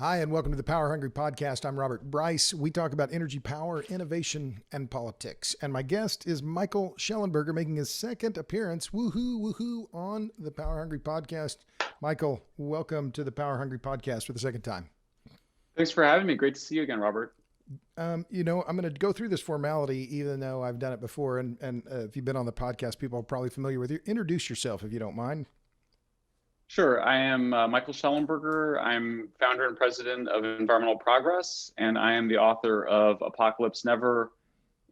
Hi, and welcome to the Power Hungry Podcast. I'm Robert Bryce. We talk about energy, power, innovation, and politics. And my guest is Michael Shellenberger, making his second appearance, woohoo, on the Power Hungry Podcast. Michael, welcome to the Power Hungry Podcast for the second time. Thanks for having me. Great to see you again, Robert. I'm going to go through this formality, even though I've done it before. And if you've been on the podcast, people are probably familiar with you. Introduce yourself, if you don't mind. Sure. I am Michael Shellenberger. I'm founder and president of Environmental Progress, and I am the author of Apocalypse Never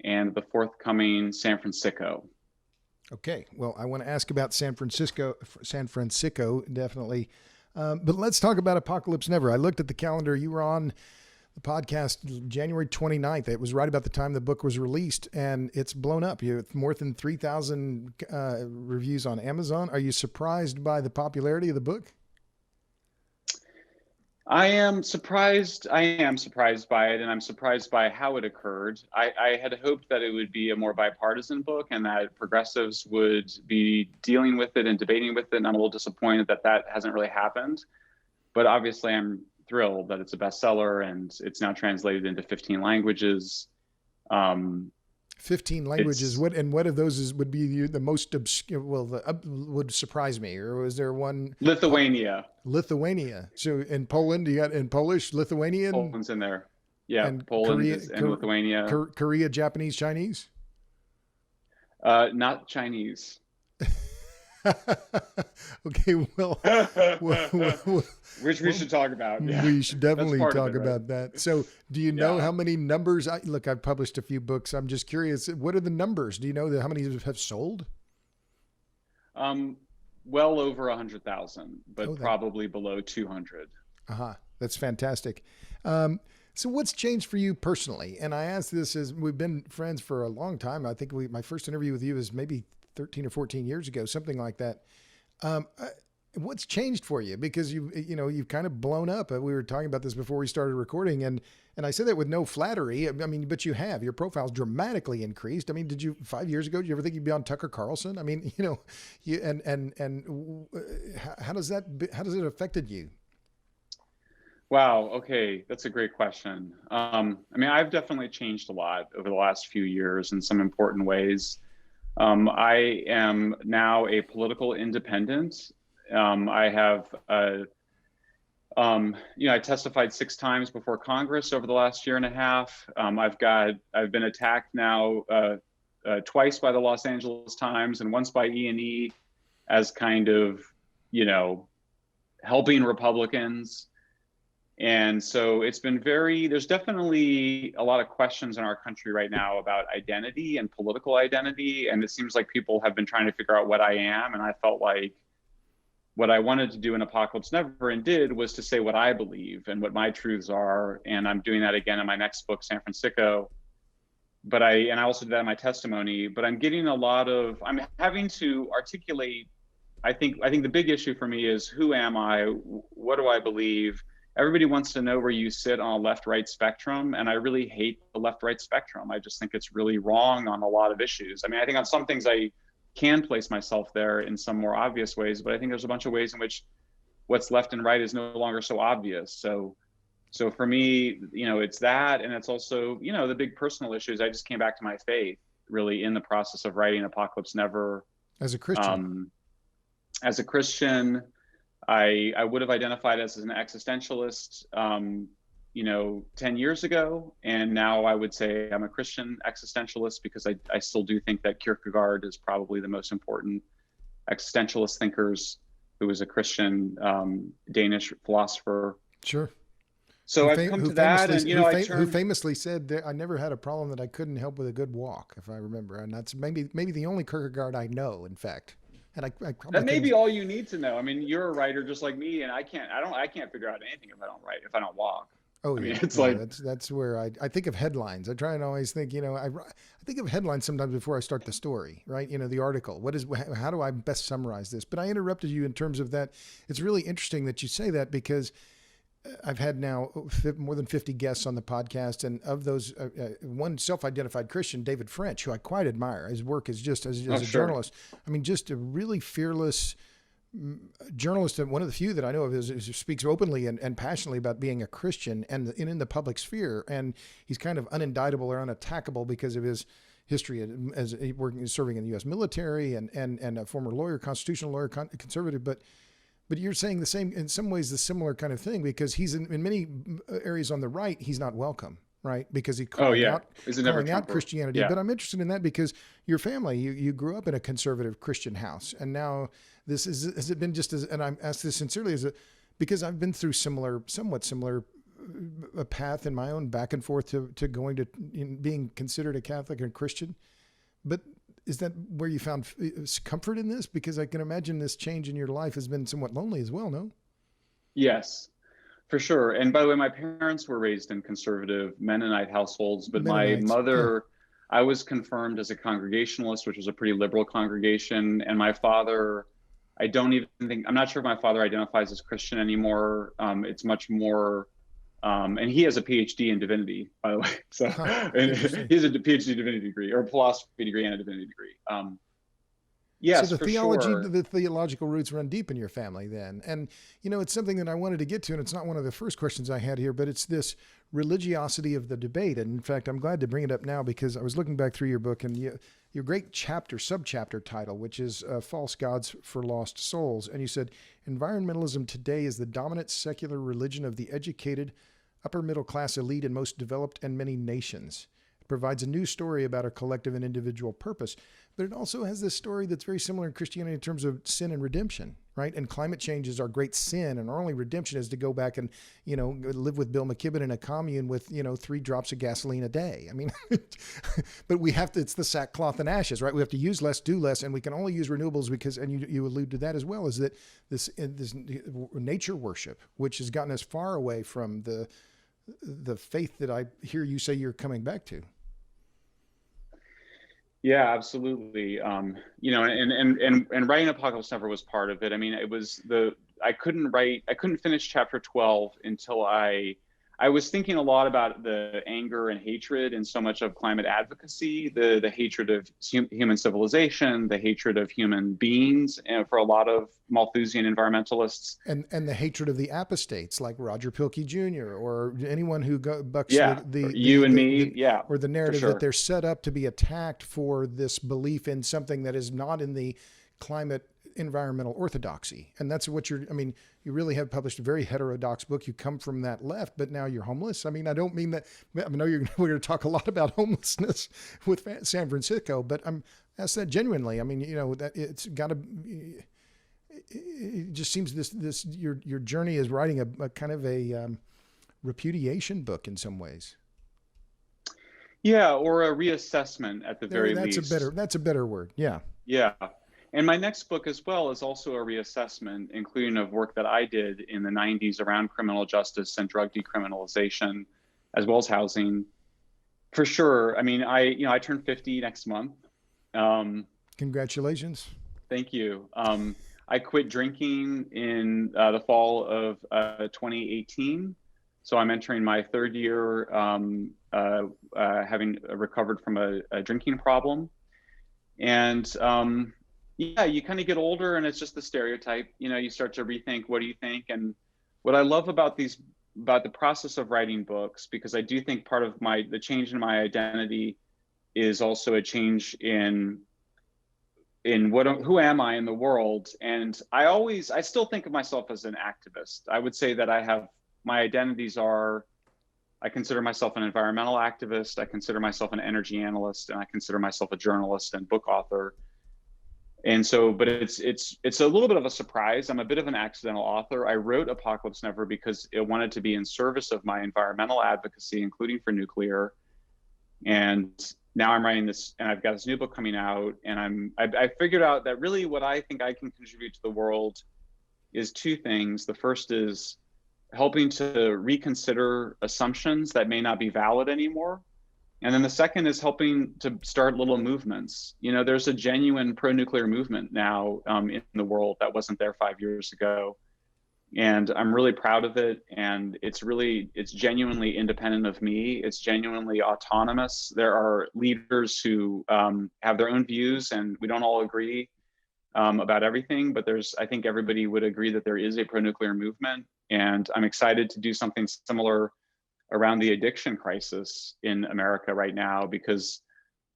and the forthcoming San Fransicko. Okay. Well, I want to ask about San Fransicko, definitely. But let's talk about Apocalypse Never. I looked at the calendar. You were on the podcast January 29th. It was right about the time the book was released, and it's blown up. You have more than 3,000 reviews on Amazon. Are you surprised by the popularity of the book? I am surprised by it, and I'm surprised by how it occurred. I had hoped that it would be a more bipartisan book and that progressives would be dealing with it and debating with it, and I'm a little disappointed that that hasn't really happened. But obviously, I'm thrilled that it's a bestseller and it's now translated into 15 languages. 15 languages. What of those would be the most obscure? Well, would surprise me. Or was there one? Lithuania. So in Poland, you got in Polish, Lithuanian. Poland's in there. Yeah, and Poland and Lithuania. Korea, Japanese, Chinese. Not Chinese. Okay, well, which we should talk about. Yeah. We should definitely talk about that. So do you know how many numbers? I've published a few books. I'm just curious. What are the numbers? Do you know how many have sold? Well over 100,000, but probably below 200. That's fantastic. So what's changed for you personally? And I ask this as we've been friends for a long time. I think my first interview with you was maybe 13 or 14 years ago, something like that. What's changed for you? Because you've kind of blown up. We were talking about this before we started recording, and I say that with no flattery. I mean, but you have. Your profile's dramatically increased. I mean, 5 years ago, did you ever think you'd be on Tucker Carlson? I mean, how does it affected you? Wow. Okay. That's a great question. I mean, I've definitely changed a lot over the last few years in some important ways. I am now a political independent. I have, I testified 6 times before Congress over the last year and a half. I've been attacked now twice by the Los Angeles Times and once by E&E as kind of, helping Republicans. And so it's been there's definitely a lot of questions in our country right now about identity and political identity. And it seems like people have been trying to figure out what I am. And I felt like what I wanted to do in Apocalypse Never and did was to say what I believe and what my truths are. And I'm doing that again in my next book, San Fransicko. But I also did that in my testimony, but I'm having to articulate, I think the big issue for me is who am I? What do I believe? Everybody wants to know where you sit on a left-right spectrum, and I really hate the left-right spectrum. I just think it's really wrong on a lot of issues. I mean, I think on some things I can place myself there in some more obvious ways, but I think there's a bunch of ways in which what's left and right is no longer so obvious. So for me, it's that, and it's also, the big personal issues. I just came back to my faith really in the process of writing Apocalypse Never. As a Christian. I would have identified as an existentialist, 10 years ago. And now I would say I'm a Christian existentialist because I still do think that Kierkegaard is probably the most important existentialist thinkers, who was a Christian Danish philosopher. Sure. So I've come to that, and who famously said, "I never had a problem that I couldn't help with a good walk," if I remember, and that's maybe the only Kierkegaard I know, in fact. And that may be all you need to know. I mean, you're a writer just like me, and I can't figure out anything if I don't walk. Oh, yeah. It's like that's where I think of headlines. I try and always think, I think of headlines sometimes before I start the story, right? The article. How do I best summarize this? But I interrupted you in terms of that. It's really interesting that you say that, because I've had now more than 50 guests on the podcast, and of those, one self-identified Christian, David French, who I quite admire. His work is just as a journalist. I mean, just a really fearless journalist, one of the few that I know of, is who speaks openly and passionately about being a Christian and in the public sphere. And he's kind of unindictable or unattackable because of his history as working, serving in the U.S. military and a former lawyer, constitutional lawyer, conservative. But you're saying the same, in some ways, the similar kind of thing, because he's in many areas on the right, he's not welcome. Right, because he's calling out Christianity. Yeah. But I'm interested in that because your family, you grew up in a conservative Christian house, and now has it been just as? And I'm asked this sincerely, because I've been through somewhat similar a path in my own back and forth to going to being considered a Catholic and Christian. But is that where you found comfort in this? Because I can imagine this change in your life has been somewhat lonely as well. No? Yes. For sure. And by the way, my parents were raised in conservative Mennonite households, but my mother, I was confirmed as a Congregationalist, which was a pretty liberal congregation. And my father, I'm not sure if my father identifies as Christian anymore. It's much more, and he has a PhD in divinity, by the way. So and he has a PhD divinity degree, or a philosophy degree and a divinity degree. Yes, so the sure. the theological roots run deep in your family then. And, it's something that I wanted to get to, and it's not one of the first questions I had here, but it's this religiosity of the debate. And in fact, I'm glad to bring it up now because I was looking back through your book and your great subchapter title, which is False Gods for Lost Souls. And you said, environmentalism today is the dominant secular religion of the educated, upper middle class elite in most developed and many nations. It provides a new story about our collective and individual purpose. But it also has this story that's very similar in Christianity in terms of sin and redemption, right? And climate change is our great sin, and our only redemption is to go back and, live with Bill McKibben in a commune with, 3 drops of gasoline a day. I mean, but it's the sackcloth and ashes, right? We have to use less, do less, and we can only use renewables because, and you allude to that as well, is that this nature worship, which has gotten us far away from the faith that I hear you say you're coming back to. Yeah, absolutely. And writing Apocalypse Never was part of it. I mean, I couldn't finish chapter 12 until I was thinking a lot about the anger and hatred in so much of climate advocacy, the hatred of human civilization, the hatred of human beings, and for a lot of Malthusian environmentalists. And the hatred of the apostates like Roger Pilkey Jr. or anyone who bucks or the narrative sure. that they're set up to be attacked for this belief in something that is not in the climate environmental orthodoxy. And that's what you really have published a very heterodox book. You come from that left, but now you're homeless. I mean, I don't mean that. I know we're going to talk a lot about homelessness with San Francisco, but I'm asked that genuinely. I mean, that it's got to. It just seems your journey is writing a kind of a repudiation book in some ways. Yeah, or a reassessment at the very least. That's a better word. Yeah. Yeah. And my next book as well is also a reassessment, including of work that I did in the 90s around criminal justice and drug decriminalization, as well as housing. For sure. I mean, I turned 50 next month. Congratulations. Thank you. I quit drinking in the fall of 2018. So I'm entering my 3rd year having recovered from a drinking problem. And yeah, you kind of get older and it's just the stereotype, you start to rethink, what do you think? And what I love about the process of writing books, because I do think part of the change in my identity is also a change in who am I in the world? And I still think of myself as an activist. I would say that my identities are, I consider myself an environmental activist, I consider myself an energy analyst, and I consider myself a journalist and book author. And so, but it's a little bit of a surprise. I'm a bit of an accidental author. I wrote Apocalypse Never because it wanted to be in service of my environmental advocacy, including for nuclear. And now I'm writing this, and I've got this new book coming out, and I figured out that really what I think I can contribute to the world is 2 things. The first is helping to reconsider assumptions that may not be valid anymore. And then the second is helping to start little movements. There's a genuine pro-nuclear movement now in the world that wasn't there 5 years ago. And I'm really proud of it. And it's genuinely independent of me. It's genuinely autonomous. There are leaders who have their own views and we don't all agree. about everything, but I think everybody would agree that there is a pro-nuclear movement, and I'm excited to do something similar around the addiction crisis in America right now, because,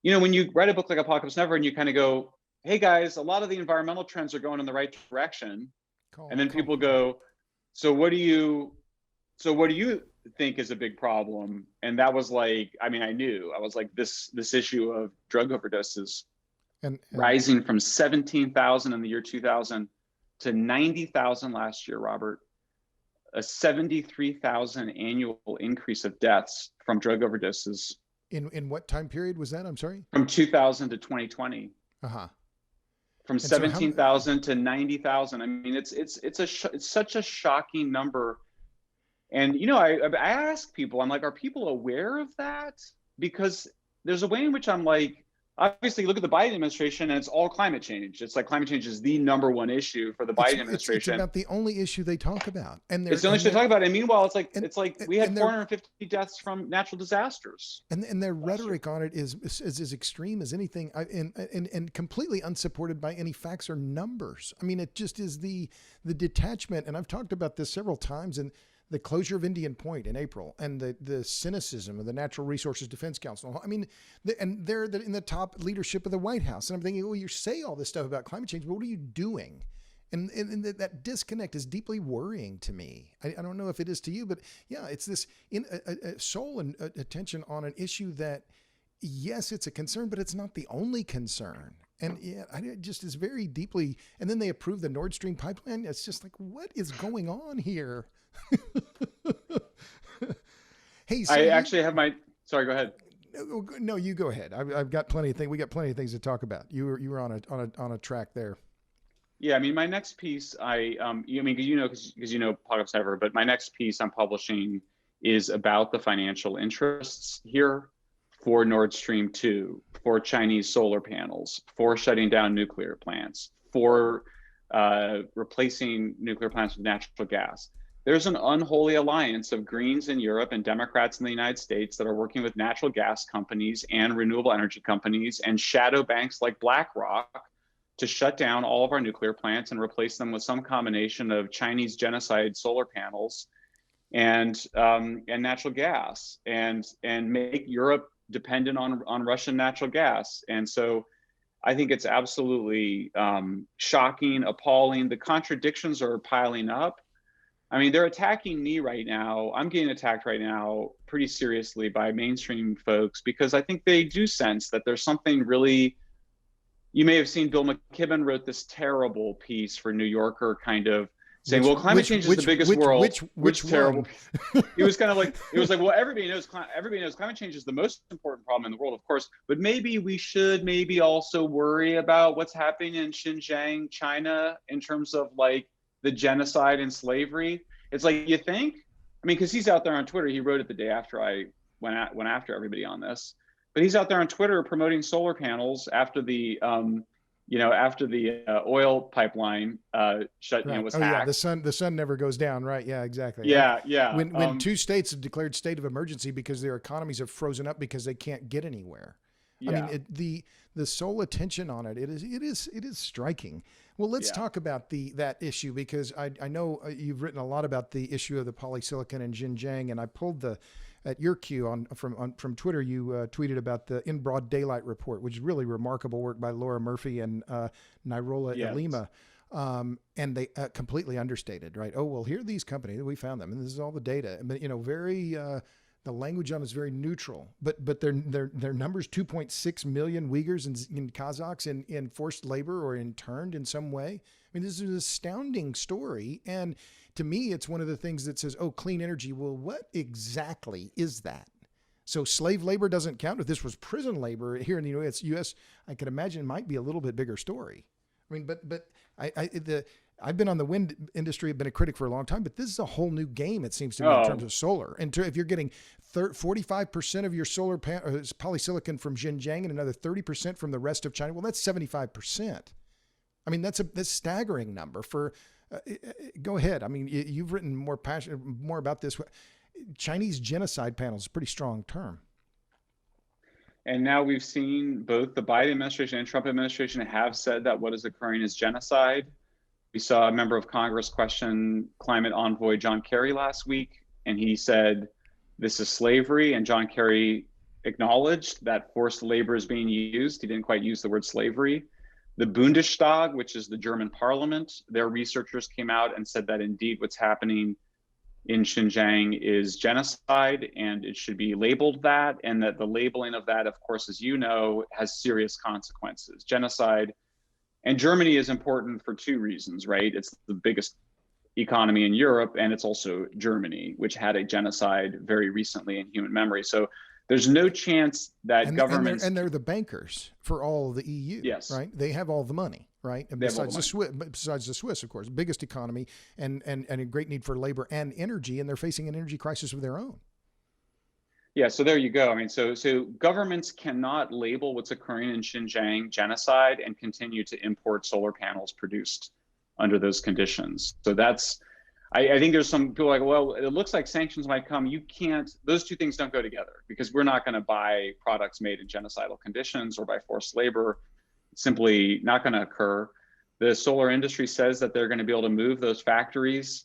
when you write a book like Apocalypse Never and you kind of go, hey guys, a lot of the environmental trends are going in the right direction. And then people go, so what do you think is a big problem? And that was like, I knew, I was like, this issue of drug overdoses and rising from 17,000 in the year 2000 to 90,000 last year, Robert, a 73,000 annual increase of deaths from drug overdoses. In what time period was that? I'm sorry? From 2000 to 2020. Uh-huh. From 17,000 to 90,000. It's such a shocking number. And, I ask people, I'm like, are people aware of that? Because there's a way in which I'm like, obviously look at the Biden administration and it's all climate change. It's like climate change is the number one issue for the Biden administration. It's about the only issue they talk about. And it's the only issue they talk about. And meanwhile, it's like we had 450 deaths from natural disasters. And their rhetoric on it is as extreme as anything, and completely unsupported by any facts or numbers. It just is the detachment. And I've talked about this several times, and the closure of Indian Point in April, and the cynicism of the Natural Resources Defense Council. And they're in the top leadership of the White House. And I'm thinking, well, you say all this stuff about climate change, but what are you doing? And that disconnect is deeply worrying to me. I don't know if it is to you, but yeah, it's this sole and attention on an issue that, yes, it's a concern, but it's not the only concern. And yeah, it just is very deeply. And then they approve the Nord Stream pipeline. It's just like, what is going on here? Hey, so I actually have sorry, go ahead. No, you go ahead. I've got plenty of things. We got plenty of things to talk about. You were on a track there. Yeah, my next piece, because Apocalypse Never, but my next piece I'm publishing is about the financial interests here for Nord Stream 2, for Chinese solar panels, for shutting down nuclear plants, for replacing nuclear plants with natural gas. There's an unholy alliance of Greens in Europe and Democrats in the United States that are working with natural gas companies and renewable energy companies and shadow banks like BlackRock to shut down all of our nuclear plants and replace them with some combination of Chinese genocide solar panels and natural gas, and make Europe dependent on Russian natural gas. And so I think it's absolutely shocking, appalling. The contradictions are piling up. They're attacking me right now. I'm getting attacked right now pretty seriously by mainstream folks, because I think they do sense that there's something really, you may have seen Bill McKibben wrote this terrible piece for New Yorker, kind of saying, well, climate change is the biggest world. Which terrible. It was kind of like, well, everybody knows climate change is the most important problem in the world, of course, but maybe we should also worry about what's happening in Xinjiang, China, in terms of like the genocide and slavery. It's like, you think? Because he's out there on Twitter. He wrote it the day after I went after everybody on this. But he's out there on Twitter promoting solar panels after the oil pipeline was hacked. Yeah, the sun never goes down, right? Yeah, exactly. Yeah. When two states have declared state of emergency because their economies have frozen up because they can't get anywhere. Yeah. The sole attention on it is striking. Well, let's talk about that issue, because I know you've written a lot about the issue of the polysilicon in Xinjiang, and I pulled at your cue from Twitter, you tweeted about the In Broad Daylight report, which is really remarkable work by Laura Murphy and Nairola Ilima. And they completely understated, right? Oh, well, here are these companies, we found them, and this is all the data. But very the language on it is very neutral. But their numbers: 2.6 million Uyghurs and Kazakhs in forced labor or interned in some way. This is an astounding story, and to me, it's one of the things that says, oh, clean energy. Well, what exactly is that? So slave labor doesn't count. If this was prison labor here in the U.S., I could imagine it might be a little bit bigger story. But I've been on the wind industry, I've been a critic for a long time, but this is a whole new game, it seems to me, in terms of solar. And if you're getting 45% of your solar polysilicon from Xinjiang and another 30% from the rest of China, well, that's 75%. That's a staggering number for. Go ahead. You've written more about this. Chinese genocide panels is a pretty strong term. And now we've seen both the Biden administration and Trump administration have said that what is occurring is genocide. We saw a member of Congress question climate envoy John Kerry last week, and he said, this is slavery. And John Kerry acknowledged that forced labor is being used. He didn't quite use the word slavery. The Bundestag, which is the German parliament, their researchers came out and said that indeed what's happening in Xinjiang is genocide, and it should be labeled that, and that the labeling of that, of course, as you know, has serious consequences. Genocide, and Germany is important for two reasons, right? It's the biggest economy in Europe, and it's also Germany, which had a genocide very recently in human memory. So there's no chance that governments... And they're the bankers for all of the EU, yes, right? They have all the money, right? And besides the Swiss, of course, biggest economy and a great need for labor and energy, and they're facing an energy crisis of their own. Yeah, so there you go. I mean, so governments cannot label what's occurring in Xinjiang genocide and continue to import solar panels produced under those conditions. So that's, I think there's some people like, well, it looks like sanctions might come. You can't, those two things don't go together, because we're not going to buy products made in genocidal conditions or by forced labor. It's simply not going to occur. The solar industry says that they're going to be able to move those factories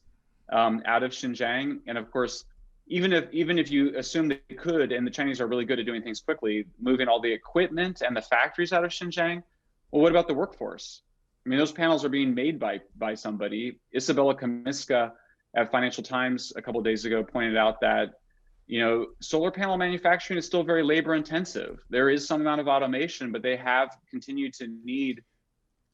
out of Xinjiang. And of course, even if you assume they could, and the Chinese are really good at doing things quickly, moving all the equipment and the factories out of Xinjiang, well, what about the workforce? I mean, those panels are being made by somebody. Isabella Comiska at Financial Times a couple of days ago pointed out that, you know, solar panel manufacturing is still very labor intensive. There is some amount of automation, but they have continued to need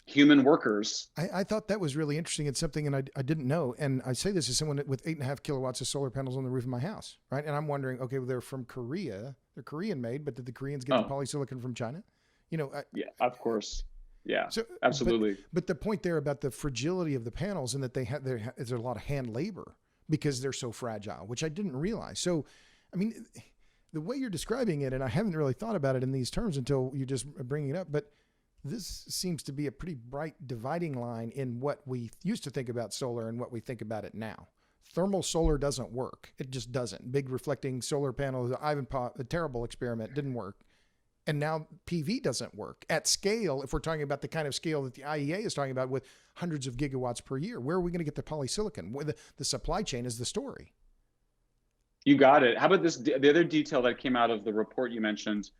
human workers. I thought that was really interesting. It's something, and I didn't know. And I say this as someone with 8.5 kilowatts of solar panels on the roof of my house, right? And I'm wondering, okay, well, they're from Korea. They're Korean made, but did the Koreans get the polysilicon from China? You know, yeah, of course. Yeah, so, absolutely. But the point there about the fragility of the panels, and that there's a lot of hand labor because they're so fragile, which I didn't realize. So, I mean, the way you're describing it, and I haven't really thought about it in these terms until you just bring it up, but this seems to be a pretty bright dividing line in what we used to think about solar and what we think about it now. Thermal solar doesn't work. It just doesn't. Big reflecting solar panels, a terrible experiment, didn't work. And now PV doesn't work at scale. If we're talking about the kind of scale that the IEA is talking about with hundreds of gigawatts per year, where are we going to get the polysilicon? Where the supply chain is the story. You got it. How about this? The other detail that came out of the report you mentioned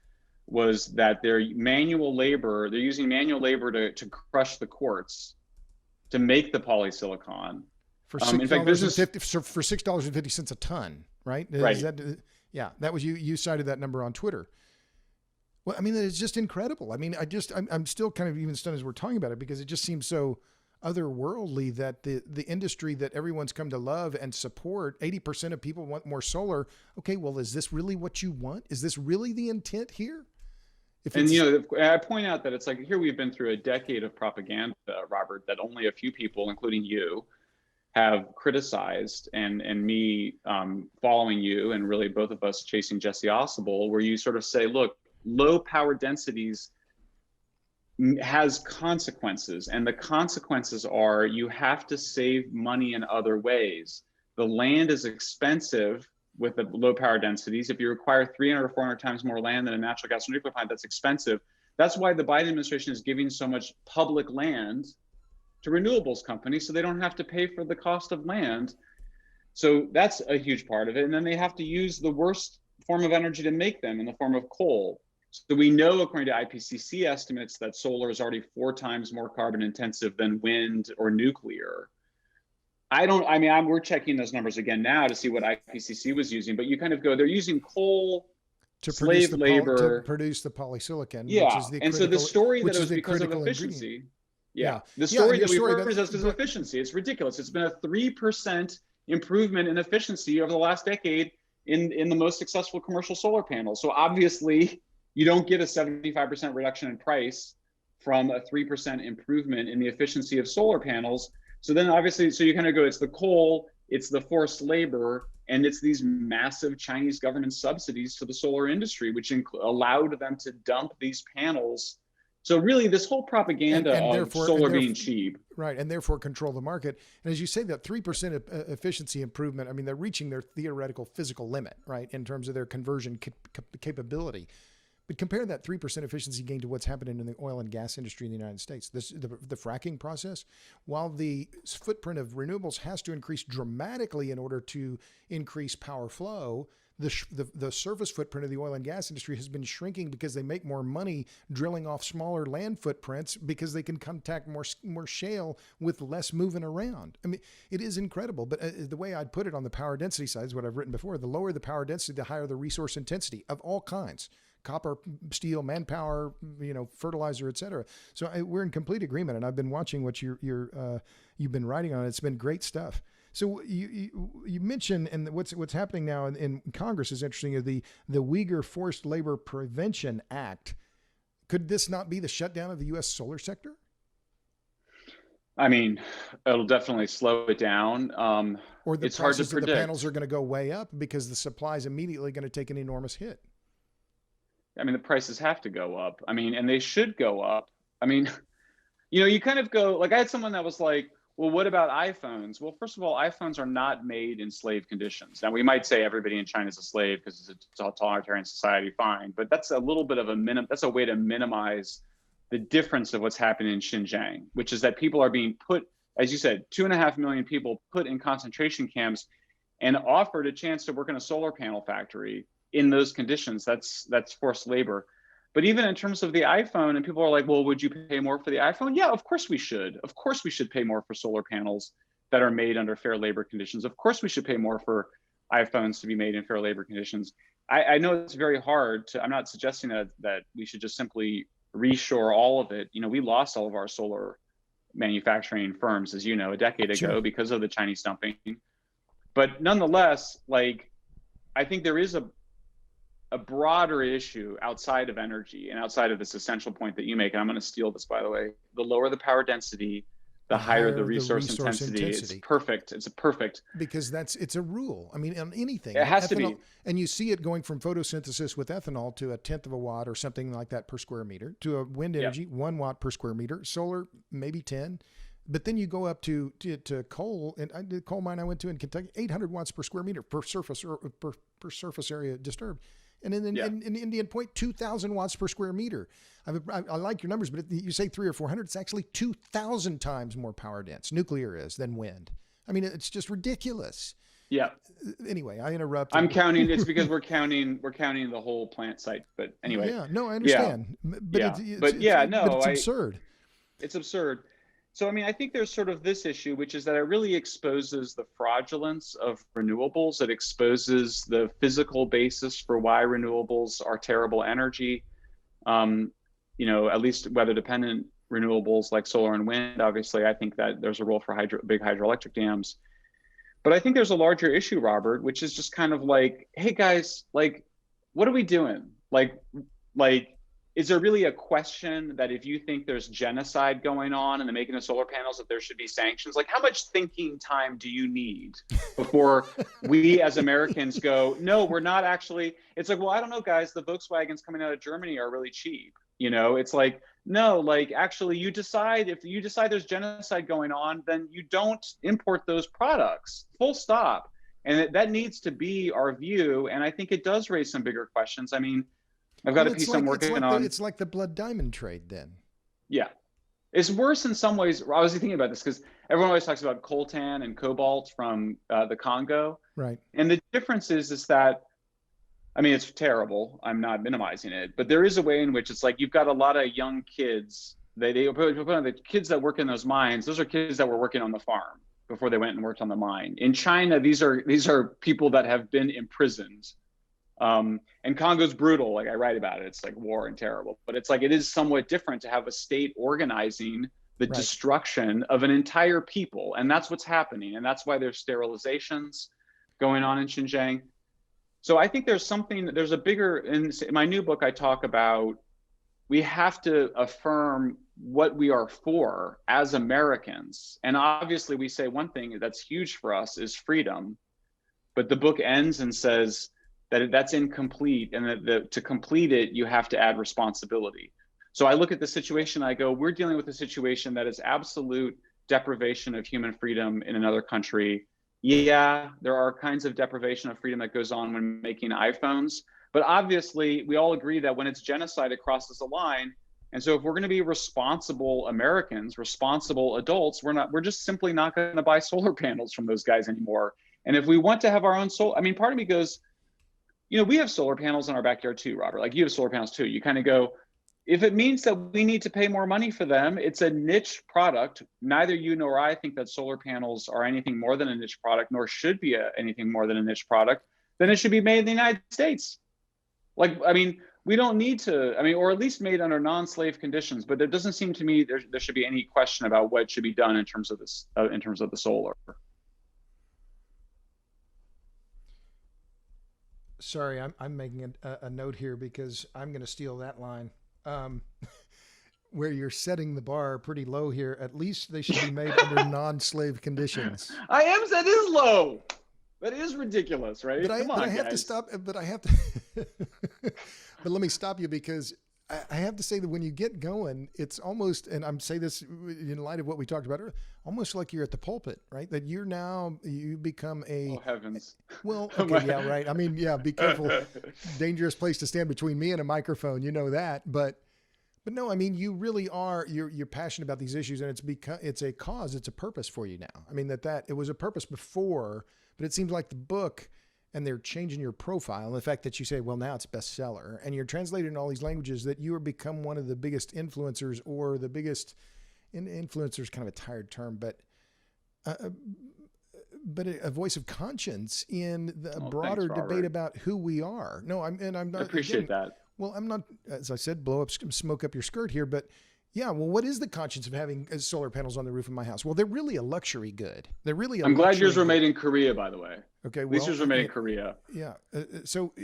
was that they're using manual labor to crush the quartz to make the polysilicon. For $6.50 a ton, right? Right. That was you cited that number on Twitter. Well, I mean, it's just incredible. I mean, I'm still kind of even stunned as we're talking about it, because it just seems so otherworldly that the industry that everyone's come to love and support, 80% of people want more solar. Okay, well, is this really what you want? Is this really the intent here? And, you know, I point out that it's like, here we've been through a decade of propaganda, Robert, that only a few people, including you, have criticized, and me following you, and really both of us chasing Jesse Ossible, where you sort of say, look, low power densities has consequences, and the consequences are you have to save money in other ways. The land is expensive with the low power densities. If you require 300 or 400 times more land than a natural gas or nuclear plant, that's expensive. That's why the Biden administration is giving so much public land to renewables companies, so they don't have to pay for the cost of land. So that's a huge part of it. And then they have to use the worst form of energy to make them, in the form of coal. So we know, according to IPCC estimates, that solar is already 4 times more carbon intensive than wind or nuclear. We're checking those numbers again now to see what IPCC was using, but you kind of go, they're using coal, slave labor to produce the polysilicon. Yeah, which is and so the story that it was because of efficiency. Yeah, the story that we've heard is because of efficiency. It's ridiculous. It's been a 3% improvement in efficiency over the last decade in the most successful commercial solar panels. So obviously, you don't get a 75% reduction in price from a 3% improvement in the efficiency of solar panels. So then obviously, so you kind of go, it's the coal, it's the forced labor, and it's these massive Chinese government subsidies to the solar industry, which allowed them to dump these panels. So really, this whole propaganda of solar being cheap. Right, and therefore control the market. And as you say, that 3% efficiency improvement, I mean, they're reaching their theoretical physical limit, right, in terms of their conversion capability. But compare that 3% efficiency gain to what's happening in the oil and gas industry in the United States. The fracking process, while the footprint of renewables has to increase dramatically in order to increase power flow, the surface footprint of the oil and gas industry has been shrinking because they make more money drilling off smaller land footprints because they can contact more shale with less moving around. I mean, it is incredible. But the way I'd put it on the power density side is what I've written before. The lower the power density, the higher the resource intensity of all kinds. Copper, steel, manpower, fertilizer, et cetera. So we're in complete agreement, and I've been watching what you've been writing on. It's been great stuff. So you mentioned, and what's happening now in Congress is interesting. The Uyghur Forced Labor Prevention Act. Could this not be the shutdown of the U.S. solar sector? I mean, it'll definitely slow it down. Or the it's hard to prices of predict. the panels are going to go way up because the supply is immediately going to take an enormous hit. I mean, the prices have to go up. I mean, and they should go up. I mean, you kind of go, like, I had someone that was like, well, what about iPhones? Well, first of all, iPhones are not made in slave conditions. Now, we might say everybody in China is a slave because it's a totalitarian society, fine. But that's a little bit of that's a way to minimize the difference of what's happening in Xinjiang, which is that people are being put, as you said, 2.5 million people put in concentration camps and offered a chance to work in a solar panel factory in those conditions. That's forced labor. But even in terms of the iPhone, and people are like, well, would you pay more for the iPhone? Yeah, of course we should. Of course we should pay more for solar panels that are made under fair labor conditions. Of course we should pay more for iPhones to be made in fair labor conditions. I know it's very hard I'm not suggesting that we should just simply reshore all of it. We lost all of our solar manufacturing firms, as you know, a decade ago because of the Chinese dumping. But nonetheless, like, I think there is a broader issue outside of energy and outside of this essential point that you make. And I'm going to steal this, by the way. The lower the power density, the higher the resource intensity. It's perfect. It's a perfect. Because it's a rule. I mean, on anything. It has to be. And you see it going from photosynthesis with ethanol to 1/10 of a watt or something like that per square meter, to a wind energy, 1 watt per square meter, solar, maybe 10. But then you go up to coal, and the coal mine I went to in Kentucky, 800 watts per square meter per surface area disturbed. And in Indian Point, 2,000 watts per square meter. I like your numbers, but you say 300 or 400, it's actually 2,000 times more power dense, nuclear is, than wind. I mean, it's just ridiculous. Yeah. Anyway, I interrupted. I'm counting. It's because we're counting the whole plant site. But anyway. Yeah. No, I understand. Yeah. But it's absurd. It's absurd. So, I mean, I think there's sort of this issue, which is that it really exposes the fraudulence of renewables. It exposes the physical basis for why renewables are terrible energy. At least weather-dependent renewables like solar and wind. Obviously, I think that there's a role for big hydroelectric dams. But I think there's a larger issue, Robert, which is just kind of like, hey, guys, like, what are we doing? Like, is there really a question that if you think there's genocide going on in the making of solar panels, that there should be sanctions? Like, how much thinking time do you need before we as Americans go, no, we're not actually? It's like, well, I don't know, guys, the Volkswagens coming out of Germany are really cheap. It's like, no, like, actually, if you decide there's genocide going on, then you don't import those products, full stop. And that needs to be our view. And I think it does raise some bigger questions. I mean, I've got a piece I'm working on. It's like the blood diamond trade then. Yeah. It's worse in some ways. I was thinking about this because everyone always talks about coltan and cobalt from the Congo. Right. And the difference is that, I mean, it's terrible. I'm not minimizing it. But there is a way in which it's like you've got a lot of young kids. The kids that work in those mines, those are kids that were working on the farm before they went and worked on the mine. In China, these are people that have been imprisoned. And Congo's brutal, like I write about it. It's like war and terrible, but it's like it is somewhat different to have a state organizing the destruction of an entire people, and that's what's happening, and that's why there's sterilizations going on in Xinjiang. So I think there's a bigger. In my new book, I talk about we have to affirm what we are for as Americans, and obviously we say one thing that's huge for us is freedom, but the book ends and says that that's incomplete, and that to complete it, you have to add responsibility. So I look at the situation, I go, we're dealing with a situation that is absolute deprivation of human freedom in another country. Yeah, there are kinds of deprivation of freedom that goes on when making iPhones, But obviously, we all agree that when it's genocide, it crosses a line. And so if we're going to be responsible Americans, responsible adults, we're just simply not going to buy solar panels from those guys anymore. And if we want to have our own solar, I mean, part of me goes, we have solar panels in our backyard too, Robert. Like, you have solar panels too. You kind of go, if it means that we need to pay more money for them, it's a niche product. Neither you nor I think that solar panels are anything more than a niche product, nor should be anything more than a niche product. Then it should be made in the United States. Like, I mean, we don't need to, or at least made under non-slave conditions, but it doesn't seem to me there should be any question about what should be done in terms of this, in terms of the solar. Sorry, I'm making a note here because I'm going to steal that line. Where you're setting the bar pretty low here. At least they should be made under non-slave conditions. That is low. That is ridiculous, right? But I have to stop. But I have to. But let me stop you, because I have to say that when you get going, it's almost, and I'm saying this in light of what we talked about earlier, almost like you're at the pulpit, right? That you become a. Oh, heavens. Well, okay, yeah, right. I mean, yeah, be careful. Dangerous place to stand between me and a microphone. You know that, but no, I mean, you really are. You're passionate about these issues, and it's a cause. It's a purpose for you now. I mean, that it was a purpose before. But it seems like the book, and they're changing your profile, and the fact that you say, well, now it's a bestseller, and you're translated in all these languages, that you have become one of the biggest influencers, or the biggest, influencer is kind of a tired term, but a voice of conscience in the broader debate about who we are. No, I'm not. I appreciate that. Well, I'm not, as I said, smoke up your skirt here, but yeah, well, what is the conscience of having solar panels on the roof of my house? Well, they're really a luxury good. They're really I'm glad yours were made in Korea, by the way. Okay, well, yours were made in Korea. Yeah.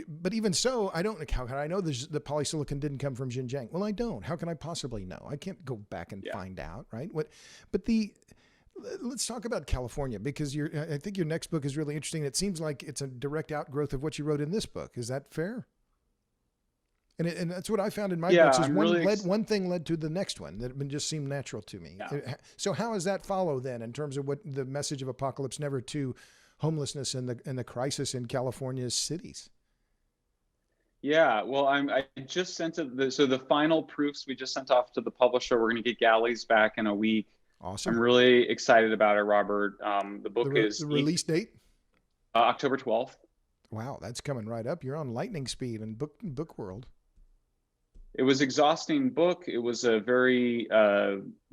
But even so, how can I know the polysilicon didn't come from Xinjiang? Well, I don't. How can I possibly know? I can't go back and find out, right? Let's talk about California, because I think your next book is really interesting. It seems like it's a direct outgrowth of what you wrote in this book. Is that fair? And that's what I found in my books, is one thing led to the next one that just seemed natural to me. Yeah. So how does that follow then, in terms of what the message of Apocalypse Never to homelessness and the crisis in California's cities? Yeah, well, I just sent the final proofs we just sent off to the publisher. We're going to get galleys back in a week. Awesome. I'm really excited about it, Robert. The book is the release date, October 12th. Wow, that's coming right up. You're on lightning speed in book world. It was exhausting book. It was a very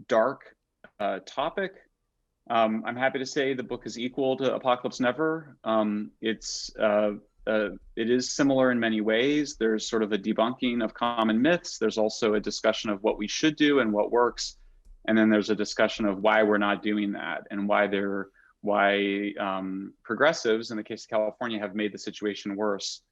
dark topic. I'm happy to say the book is equal to Apocalypse Never. It is similar in many ways. There's sort of a debunking of common myths. There's also a discussion of what we should do and what works. And then there's a discussion of why we're not doing that, and why progressives, in the case of California, have made the situation worse.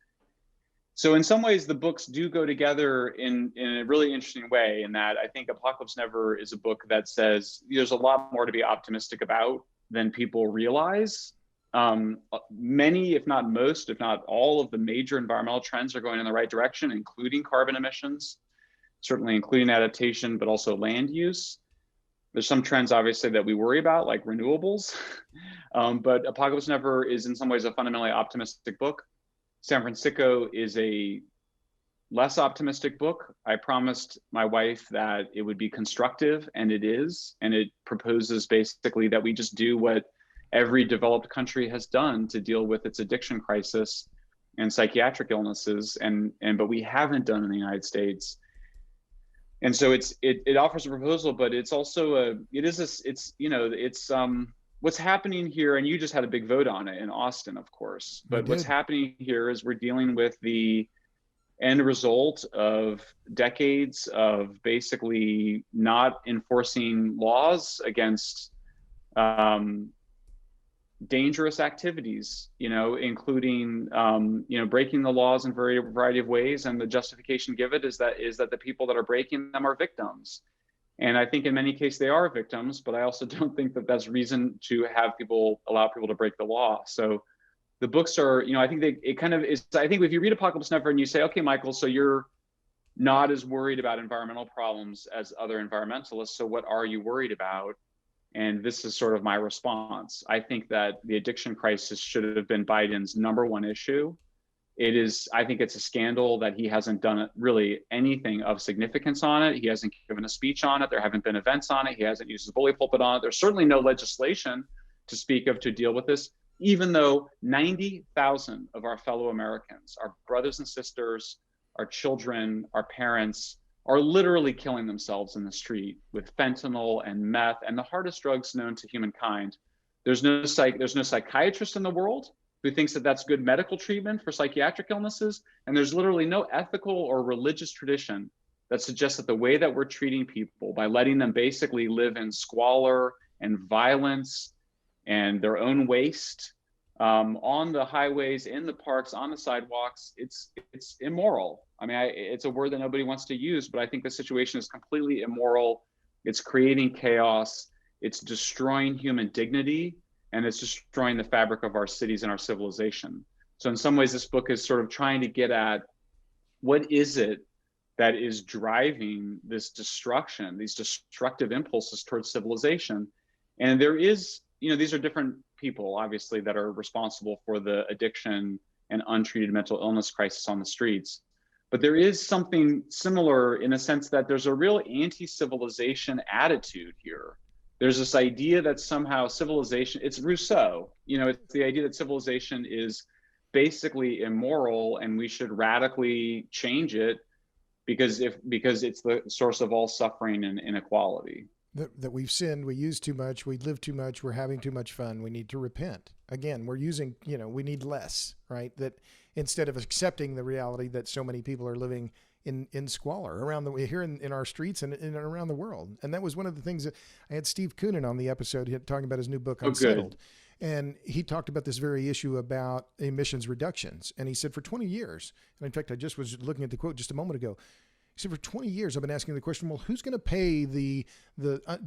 So in some ways, the books do go together in a really interesting way, in that I think Apocalypse Never is a book that says there's a lot more to be optimistic about than people realize. Many, if not most, if not all of the major environmental trends are going in the right direction, including carbon emissions, certainly including adaptation, but also land use. There's some trends, obviously, that we worry about, like renewables. But Apocalypse Never is in some ways a fundamentally optimistic book. San Fransicko is a less optimistic book. I promised my wife that it would be constructive, and it is. And it proposes basically that we just do what every developed country has done to deal with its addiction crisis and psychiatric illnesses, but we haven't done in the United States. And so it offers a proposal, but it's also what's happening here, and you just had a big vote on it in Austin, of course. But what's happening here is we're dealing with the end result of decades of basically not enforcing laws against dangerous activities, including breaking the laws in a variety of ways. And the justification given is that the people that are breaking them are victims. And I think in many cases they are victims, but I also don't think that that's reason to allow people to break the law. So the books are, I think I think if you read Apocalypse Never and you say, okay, Michael, so you're not as worried about environmental problems as other environmentalists. So what are you worried about? And this is sort of my response. I think that the addiction crisis should have been Biden's #1 issue. I think it's a scandal that he hasn't done really anything of significance on it. He hasn't given a speech on it. There haven't been events on it. He hasn't used his bully pulpit on it. There's certainly no legislation to speak of to deal with this, even though 90,000 of our fellow Americans, our brothers and sisters, our children, our parents, are literally killing themselves in the street with fentanyl and meth and the hardest drugs known to humankind. There's no psychiatrist in the world who thinks that that's good medical treatment for psychiatric illnesses. And there's literally no ethical or religious tradition that suggests that the way that we're treating people by letting them basically live in squalor and violence and their own waste on the highways, in the parks, on the sidewalks, it's immoral. I mean, it's a word that nobody wants to use, but I think the situation is completely immoral. It's creating chaos. It's destroying human dignity, and it's destroying the fabric of our cities and our civilization. So in some ways, this book is sort of trying to get at what is it that is driving this destruction, these destructive impulses towards civilization. And there is, these are different people, obviously, that are responsible for the addiction and untreated mental illness crisis on the streets. But there is something similar in a sense that there's a real anti-civilization attitude here. There's this idea that somehow civilization, it's Rousseau, it's the idea that civilization is basically immoral and we should radically change it because it's the source of all suffering and inequality. That we've sinned, we use too much, we live too much, we're having too much fun, we need to repent. Again, we're using, we need less, right? That instead of accepting the reality that so many people are living in squalor around here in our streets and around the world. And that was one of the things that I had Steve Koonin on the episode talking about his new book, Untitled. And he talked about this very issue about emissions reductions. And he said for 20 years, and in fact, I just was looking at the quote just a moment ago, he said, for 20 years, I've been asking the question, well, who's going to pay the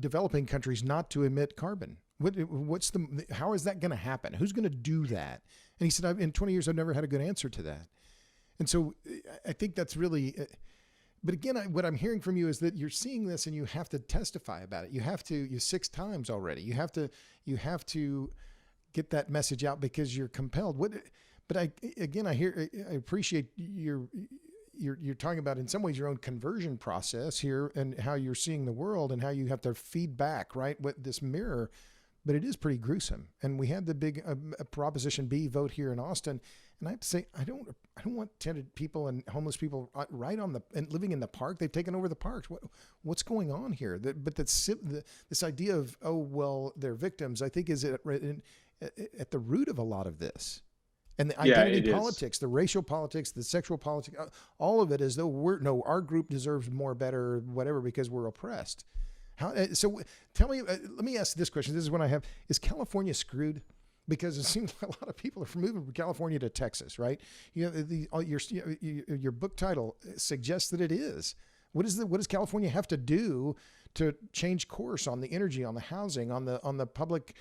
developing countries not to emit carbon? How is that going to happen? Who's going to do that? And he said, in 20 years, I've never had a good answer to that. And so I think that's really, but again, what I'm hearing from you is that you're seeing this and you have to testify about it. You 6 times already. You have to get that message out because you're compelled. But I appreciate you're talking about in some ways your own conversion process here and how you're seeing the world and how you have to feed back, right? With this mirror, but it is pretty gruesome. And we had the big Proposition B vote here in Austin. And I have to say, I don't want tented people and homeless people right on and living in the park. They've taken over the parks. What's going on here? This idea of, oh, well, they're victims, I think is at the root of a lot of this. And the identity politics, the racial politics, the sexual politics, all of it as though our group deserves more, better, whatever, because we're oppressed. So tell me, let me ask this question. This is one I have. Is California screwed? Because it seems like a lot of people are moving from California to Texas, right? Your book title suggests that it is. What does California have to do to change course on the energy, on the housing, on the public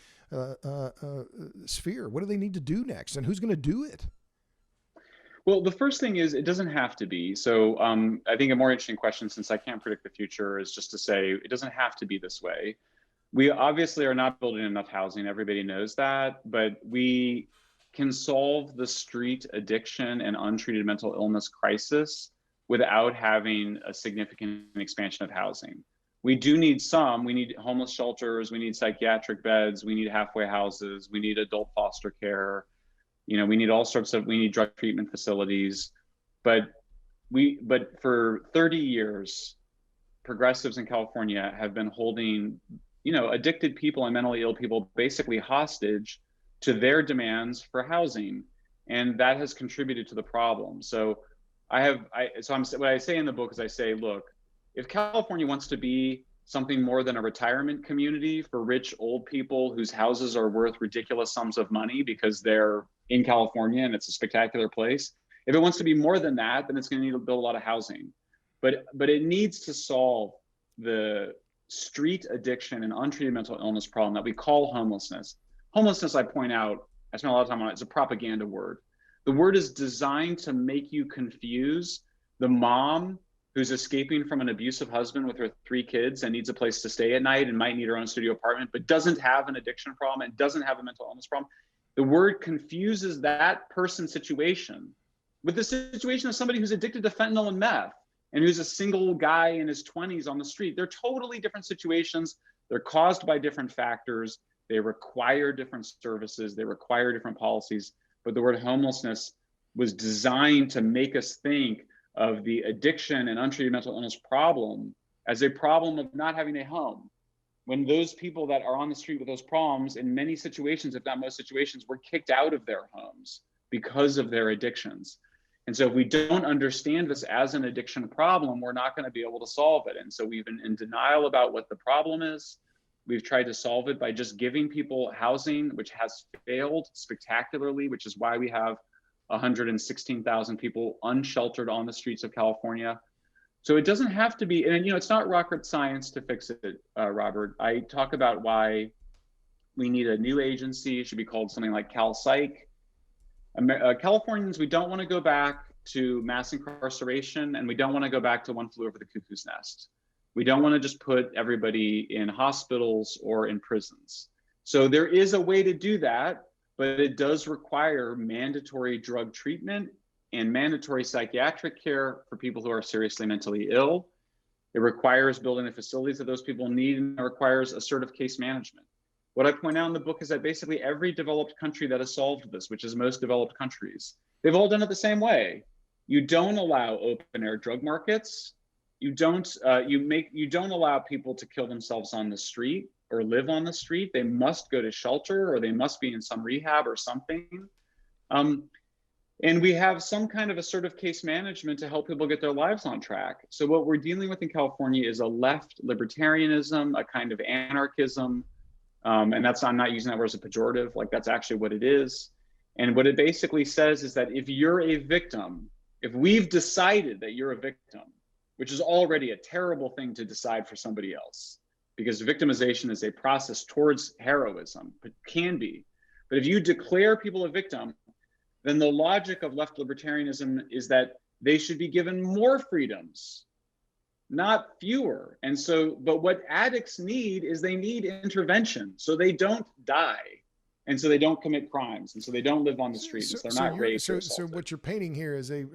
sphere? What do they need to do next, and who's going to do it? Well, the first thing is it doesn't have to be. So I think a more interesting question, since I can't predict the future, is just to say it doesn't have to be this way. We obviously are not building enough housing. Everybody knows that, but we can solve the street addiction and untreated mental illness crisis without having a significant expansion of housing. We do need we need homeless shelters, we need psychiatric beds, we need halfway houses, we need adult foster care, we need drug treatment facilities. But for 30 years, progressives in California have been holding addicted people and mentally ill people basically hostage to their demands for housing. And that has contributed to the problem. So what I say in the book is I say, look, if California wants to be something more than a retirement community for rich old people whose houses are worth ridiculous sums of money because they're in California and it's a spectacular place, if it wants to be more than that, then it's going to need to build a lot of housing. But it needs to solve the street addiction and untreated mental illness problem that we call homelessness. Homelessness, I point out, I spent a lot of time on it, it's a propaganda word. The word is designed to make you confuse the mom who's escaping from an abusive husband with her 3 kids and needs a place to stay at night and might need her own studio apartment, but doesn't have an addiction problem and doesn't have a mental illness problem. The word confuses that person's situation with the situation of somebody who's addicted to fentanyl and meth and who's a single guy in his 20s on the street. They're totally different situations. They're caused by different factors. They require different services. They require different policies. But the word homelessness was designed to make us think of the addiction and untreated mental illness problem as a problem of not having a home. When those people that are on the street with those problems, in many situations, if not most situations, were kicked out of their homes because of their addictions. And so if we don't understand this as an addiction problem, we're not going to be able to solve it. And so we've been in denial about what the problem is. We've tried to solve it by just giving people housing, which has failed spectacularly, which is why we have 116,000 people unsheltered on the streets of California. So it doesn't have to be, and it's not rocket science to fix it, Robert. I talk about why we need a new agency. It should be called something like CalPsych. Californians, we don't want to go back to mass incarceration, and we don't want to go back to one flew over the cuckoo's nest. We don't want to just put everybody in hospitals or in prisons. So there is a way to do that, but it does require mandatory drug treatment and mandatory psychiatric care for people who are seriously mentally ill. It requires building the facilities that those people need, and it requires assertive case management. What I point out in the book is that basically every developed country that has solved this, which is most developed countries, they've all done it the same way. You don't allow open air drug markets. You don't allow people to kill themselves on the street or live on the street. They must go to shelter, or they must be in some rehab or something. And we have some kind of assertive case management to help people get their lives on track. So what we're dealing with in California is a left libertarianism, a kind of anarchism. And I'm not using that word as a pejorative, like that's actually what it is. And what it basically says is that if you're a victim, if we've decided that you're a victim, which is already a terrible thing to decide for somebody else, because victimization is a process towards heroism, it can be. But if you declare people a victim, then the logic of left libertarianism is that they should be given more freedoms, not fewer. And so, but what addicts need is they need intervention so they don't die. And so they don't commit crimes. And so they don't live on the streets. So they're not raped or assaulted. So what you're painting here is a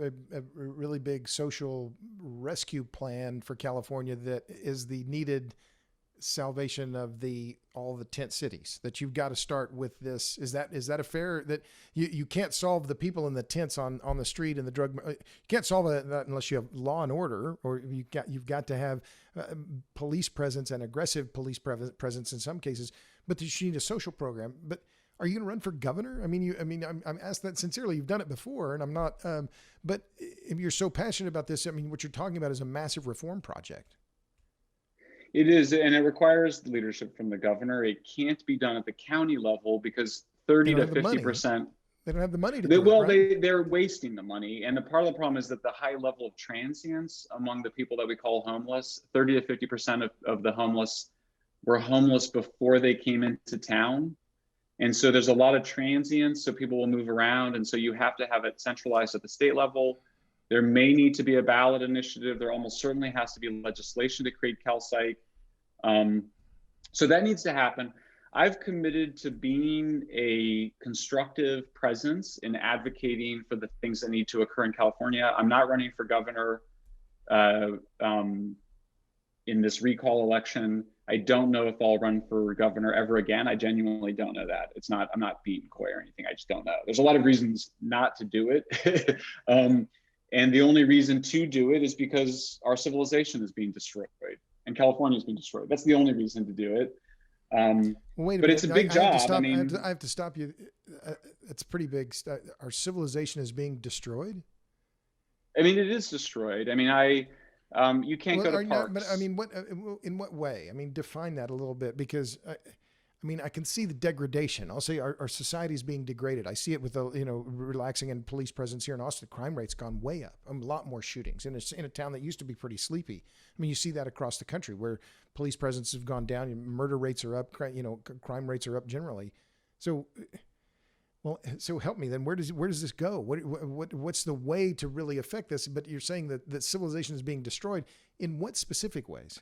really big social rescue plan for California that is the needed salvation of all the tent cities, that you've got to start with this. Is that a fair, that you can't solve the people in the tents on the street and the drug, you can't solve that unless you have law and order, or you've got to have police presence and aggressive police presence in some cases, but you need a social program. But are you going to run for governor? I'm asked that sincerely. You've done it before, and I'm not, but if you're so passionate about this, what you're talking about is a massive reform project. It is, and it requires leadership from the governor. It can't be done at the county level because 30 to 50%. They don't have the money to do it, right? They're wasting the money. And part of the problem is that the high level of transience among the people that we call homeless, 30 to 50% of the homeless were homeless before they came into town. And so there's a lot of transience, so people will move around. And so you have to have it centralized at the state level. There may need to be a ballot initiative. There almost certainly has to be legislation to create CalPsych. So that needs to happen. I've committed to being a constructive presence in advocating for the things that need to occur in California. I'm not running for governor in this recall election. I don't know if I'll run for governor ever again. I genuinely don't know that. I'm not being coy or anything. I just don't know. There's a lot of reasons not to do it. And the only reason to do it is because our civilization is being destroyed and California is being destroyed. That's the only reason to do it. Wait a but minute. It's a big job. I have to stop you. It's pretty big. Our civilization is being destroyed. It is destroyed. You can't go to parks. But in what way? Define that a little bit, because I can see the degradation. I'll say our society is being degraded. I see it with the, relaxing and police presence here in Austin. Crime rate's gone way up. A lot more shootings in a town that used to be pretty sleepy. You see that across the country where police presence have gone down. Murder rates are up. Crime rates are up generally. So help me then. Where does this go? What's the way to really affect this? But you're saying that civilization is being destroyed. In what specific ways?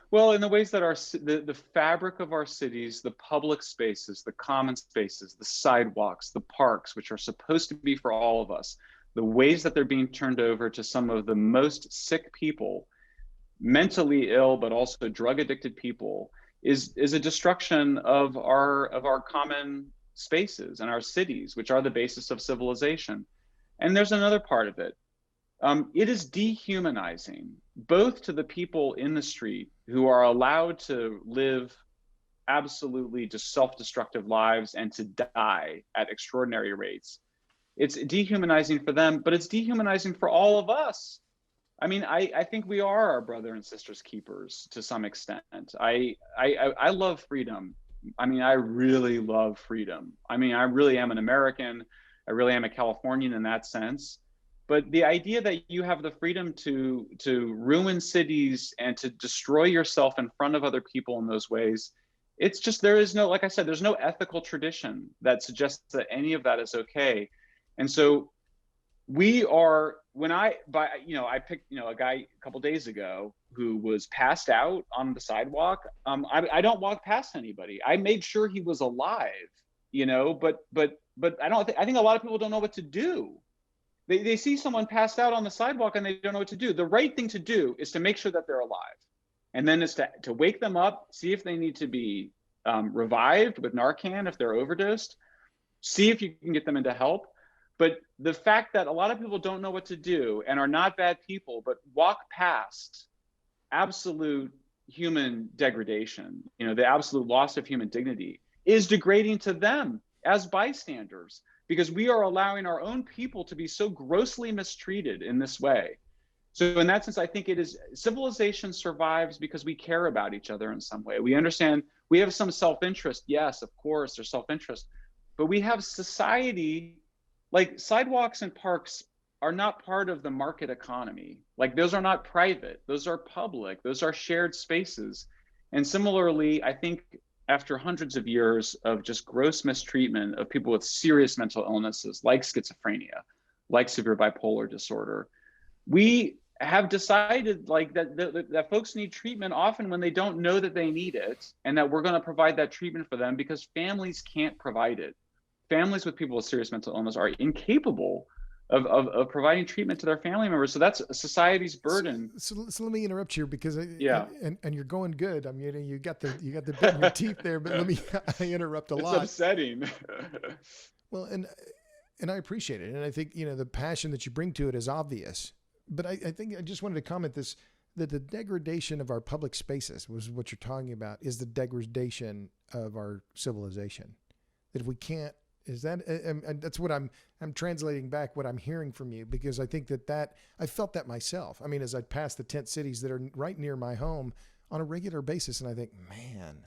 Well, in the ways that the fabric of our cities, the public spaces, the common spaces, the sidewalks, the parks, which are supposed to be for all of us, the ways that they're being turned over to some of the most sick people, mentally ill, but also drug addicted people, is a destruction of our common spaces and our cities, which are the basis of civilization. And there's another part of it. It is dehumanizing, both to the people in the street who are allowed to live absolutely just self-destructive lives and to die at extraordinary rates. It's dehumanizing for them, but it's dehumanizing for all of us. I mean, I think we are our brother and sisters keepers to some extent. I love freedom. I mean, I really love freedom. I mean, I really am an American. I really am a Californian in that sense. But the idea that you have the freedom to ruin cities and to destroy yourself in front of other people in those ways, it's just, there is no, like I said, there's no ethical tradition that suggests that any of that is okay. And so we are, I picked, a guy a couple days ago who was passed out on the sidewalk. I don't walk past anybody. I made sure he was alive, but I think a lot of people don't know what to do. They see someone passed out on the sidewalk and they don't know what to do. The right thing to do is to make sure that they're alive. And then is to wake them up, see if they need to be revived with Narcan if they're overdosed, see if you can get them into help. But the fact that a lot of people don't know what to do and are not bad people, but walk past absolute human degradation, the absolute loss of human dignity, is degrading to them as bystanders, because we are allowing our own people to be so grossly mistreated in this way. So in that sense, I think civilization survives because we care about each other in some way. We understand we have some self-interest. Yes, of course, there's self-interest, but we have society. Like, sidewalks and parks are not part of the market economy. Like, those are not private, those are public, those are shared spaces. And similarly, I think after hundreds of years of just gross mistreatment of people with serious mental illnesses like schizophrenia, like severe bipolar disorder, we have decided that folks need treatment often when they don't know that they need it, and that we're going to provide that treatment for them because families can't provide it. Families with people with serious mental illness are incapable of providing treatment to their family members. So that's society's burden. So let me interrupt here because and you're going good. I mean, you got the bit in your teeth there, but I interrupt a lot. It's upsetting. Well, and I appreciate it, and I think the passion that you bring to it is obvious. But I think I just wanted to comment that the degradation of our public spaces was what you're talking about, is the degradation of our civilization. That if we can't. Is that, and that's what I'm translating back what I'm hearing from you, because I think that I felt that myself. I mean, as I pass the tent cities that are right near my home on a regular basis, and I think, man,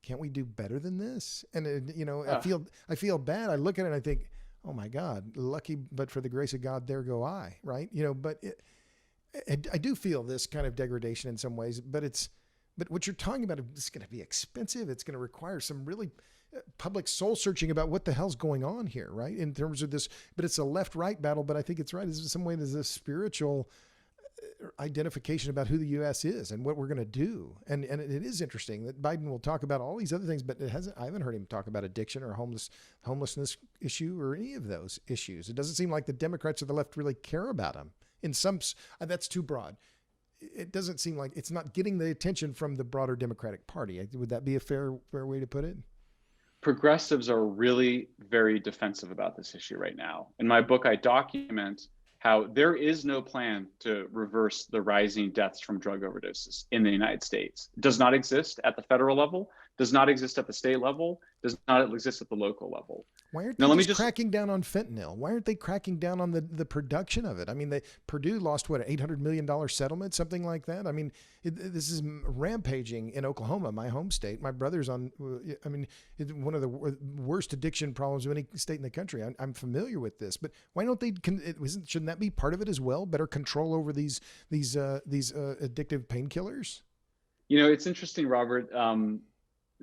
can't we do better than this? And I feel bad. I look at it and I think, oh my God, lucky, but for the grace of God, there go I, right? But I do feel this kind of degradation in some ways, but what you're talking about is going to be expensive. It's going to require some really public soul searching about what the hell's going on here, right? In terms of this, but it's a left-right battle, but I think it's right. It's in some way there's a spiritual identification about who the U.S. is and what we're going to do. And it is interesting that Biden will talk about all these other things, but I haven't heard him talk about addiction or homelessness issue or any of those issues. It doesn't seem like the Democrats or the left really care about them. That's too broad. It doesn't seem like it's not getting the attention from the broader Democratic Party. Would that be a fair way to put it? Progressives are really very defensive about this issue right now. In my book, I document how there is no plan to reverse the rising deaths from drug overdoses in the United States. It does not exist at the federal level, does not exist at the state level, does not exist at the local level. Why aren't they just cracking down on fentanyl? Why aren't they cracking down on the production of it? I mean, Purdue lost, what, an $800 million settlement, something like that? I mean, this is rampaging in Oklahoma, my home state. My brother's on, it's one of the worst addiction problems of any state in the country. I'm familiar with this, but why don't they, shouldn't that be part of it as well? Better control over these addictive painkillers? It's interesting, Robert.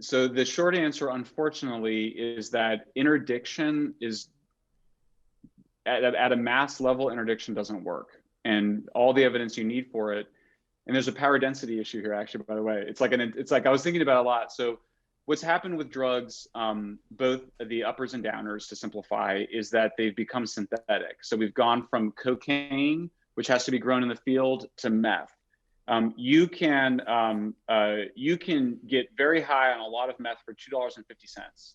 So the short answer, unfortunately, is that interdiction is at a mass level. Interdiction doesn't work, and all the evidence you need for it. And there's a power density issue here, actually. By the way, it's like I was thinking about it a lot. So what's happened with drugs, both the uppers and downers, to simplify, is that they've become synthetic. So we've gone from cocaine, which has to be grown in the field, to meth. You can get very high on a lot of meth for $2.50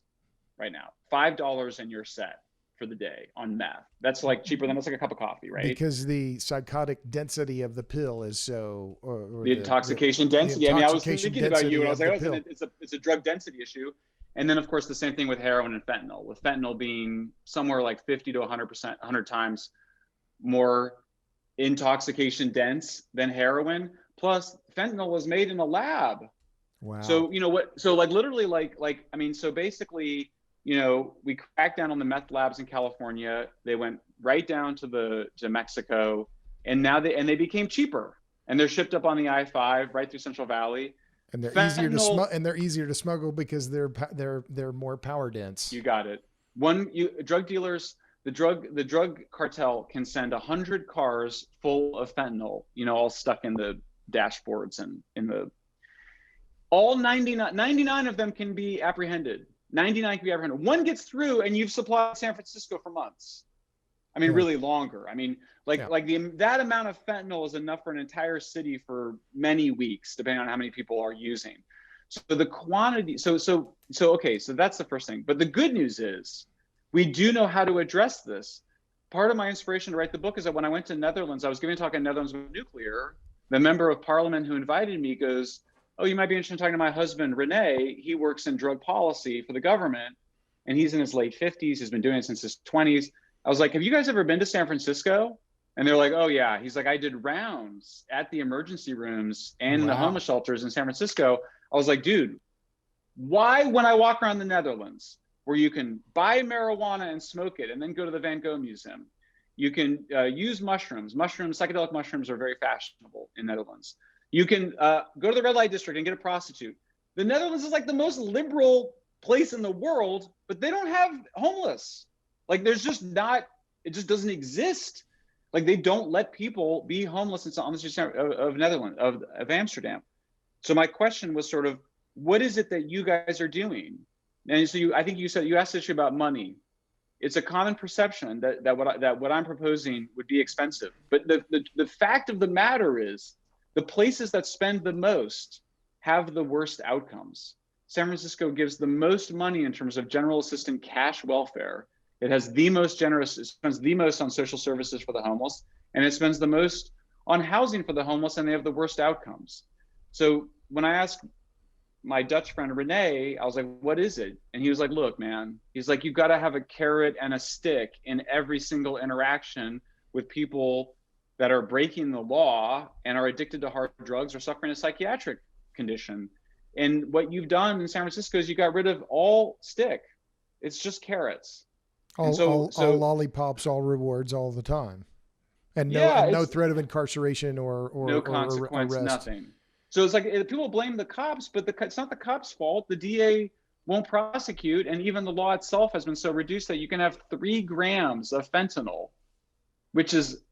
right now. $5 and you're set for the day on meth. That's like cheaper than, it's like a cup of coffee, right? Because the psychotic density of the pill is so, or the intoxication density. The I mean, I was thinking about you, and I was like, oh, it's a drug density issue. And then, of course, the same thing with heroin and fentanyl, with fentanyl being somewhere like 50 to 100 times more intoxication dense than heroin. Plus, fentanyl was made in a lab. Wow. So, you know what? So, like, literally, I mean, so basically, you know, we cracked down on the meth labs in California. They went right down to Mexico, and now they became cheaper, and they're shipped up on the I-5 right through Central Valley. And they're easier to smuggle, and they're easier to smuggle because they're more power dense. You got it. Drug dealers, the drug cartel can send 100 cars full of fentanyl, you know, all stuck in the dashboards and all 99 of them can be apprehended. 99 can be apprehended. One gets through, and you've supplied San Francisco for months. I mean, really longer. I mean, that amount of fentanyl is enough for an entire city for many weeks, depending on how many people are using. So the quantity. Okay. So that's the first thing. But the good news is, we do know how to address this. Part of my inspiration to write the book is that when I went to Netherlands, I was giving a talk in Netherlands with nuclear. The member of parliament who invited me goes, "Oh, you might be interested in talking to my husband, Rene. He works in drug policy for the government, and he's in his late 50s. He's been doing it since his 20s. I was like, "Have you guys ever been to San Francisco?" And they're like, "Oh, yeah." He's like, "I did rounds at the emergency rooms and the homeless shelters in San Francisco." I was like, "Dude, why, when I walk around the Netherlands, where you can buy marijuana and smoke it and then go to the Van Gogh Museum, you can use mushrooms. Psychedelic mushrooms are very fashionable in Netherlands. You can go to the red light district and get a prostitute. The Netherlands is like the most liberal place in the world, but they don't have homeless. Like, there's just not, it just doesn't exist. Like, they don't let people be homeless on the streets of Netherlands, of Amsterdam. So my question was sort of, what is it that you guys are doing? And so I think you asked this issue about money. It's a common perception that what I'm proposing would be expensive. But the fact of the matter is, the places that spend the most have the worst outcomes. San Francisco gives the most money in terms of general assistance cash welfare. It has the most generous, it spends the most on social services for the homeless, and it spends the most on housing for the homeless, and they have the worst outcomes. So when I asked my Dutch friend Rene, I was like, "What is it?" And he was like, "Look, man," he's like, "you've got to have a carrot and a stick in every single interaction with people that are breaking the law and are addicted to hard drugs or suffering a psychiatric condition. And what you've done in San Francisco is you got rid of all stick. It's just carrots. All lollipops, all rewards, all the time, and no threat of incarceration or no consequence, arrest. Nothing. So it's like, people blame the cops, but it's not the cops' fault. The DA won't prosecute, and even the law itself has been so reduced that you can have 3 grams of fentanyl, which is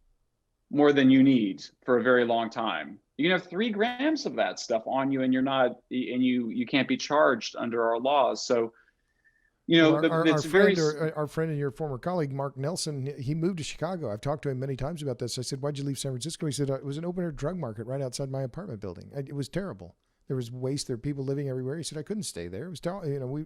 more than you need for a very long time. You can have 3 grams of that stuff on you, and you can't be charged under our laws. So, you know, our friend and your former colleague, Mark Nelson, he moved to Chicago. I've talked to him many times about this. I said, "Why'd you leave San Francisco?" He said, "It was an open-air drug market right outside my apartment building. It was terrible. There was waste. There were people living everywhere." He said, "I couldn't stay there. It was terrible. You know,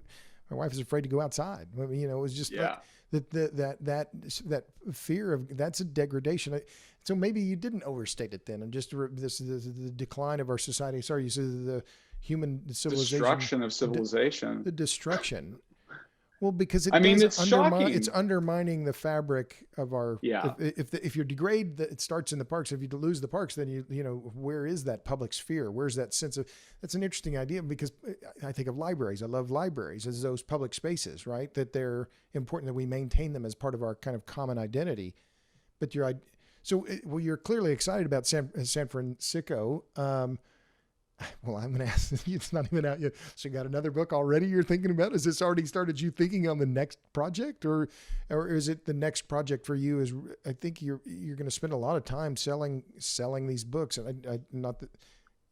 my wife was afraid to go outside. I mean, you know, it was just like that fear of, that's a degradation." So maybe you didn't overstate it then, and just the decline of our society. Sorry, you said the human civilization. Destruction of civilization. The destruction. Well, because it's undermining the fabric of our. Yeah. If you degrade, it starts in the parks. If you lose the parks, then you know, where is that public sphere? Where's that sense of? That's an interesting idea, because I think of libraries. I love libraries as those public spaces, right? That they're important, that we maintain them as part of our kind of common identity. But you're clearly excited about San Fransicko. Well, I'm going to ask you, it's not even out yet. So you got another book already you're thinking about? Has this already started you thinking on the next project, or is it the next project for you? Is, I think you're going to spend a lot of time selling these books. And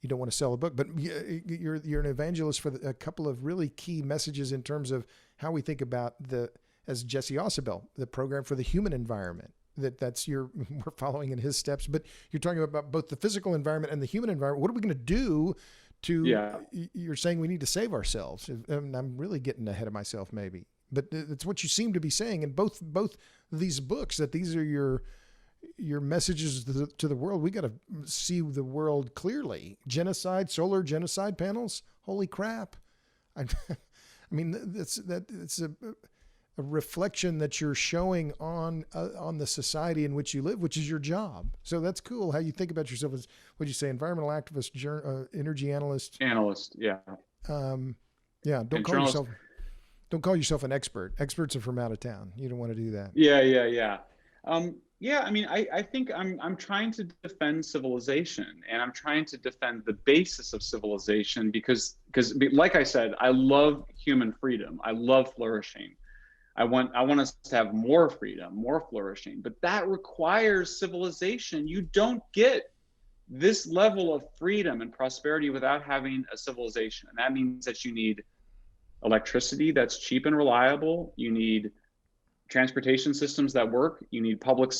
you don't want to sell a book, but you're an evangelist for a couple of really key messages in terms of how we think about as Jesse Ausubel, the program for the human environment. We're following in his steps, but you're talking about both the physical environment and the human environment. What are we going to do you're saying we need to save ourselves? And I'm really getting ahead of myself maybe, but it's what you seem to be saying in both these books, that these are your messages to the world. We got to see the world clearly. Genocide, solar genocide panels. Holy crap. I mean, it's a reflection that you're showing on the society in which you live, which is your job. So that's cool how you think about yourself as, what'd you say, environmental activist, energy analyst? Analyst, yeah. Yeah, don't call yourself an expert. Experts are from out of town. You don't want to do that. Yeah. I mean, I think I'm trying to defend civilization, and I'm trying to defend the basis of civilization because like I said, I love human freedom. I love flourishing. I want us to have more freedom, more flourishing, but that requires civilization. You don't get this level of freedom and prosperity without having a civilization. And that means that you need electricity that's cheap and reliable. You need transportation systems that work. You need public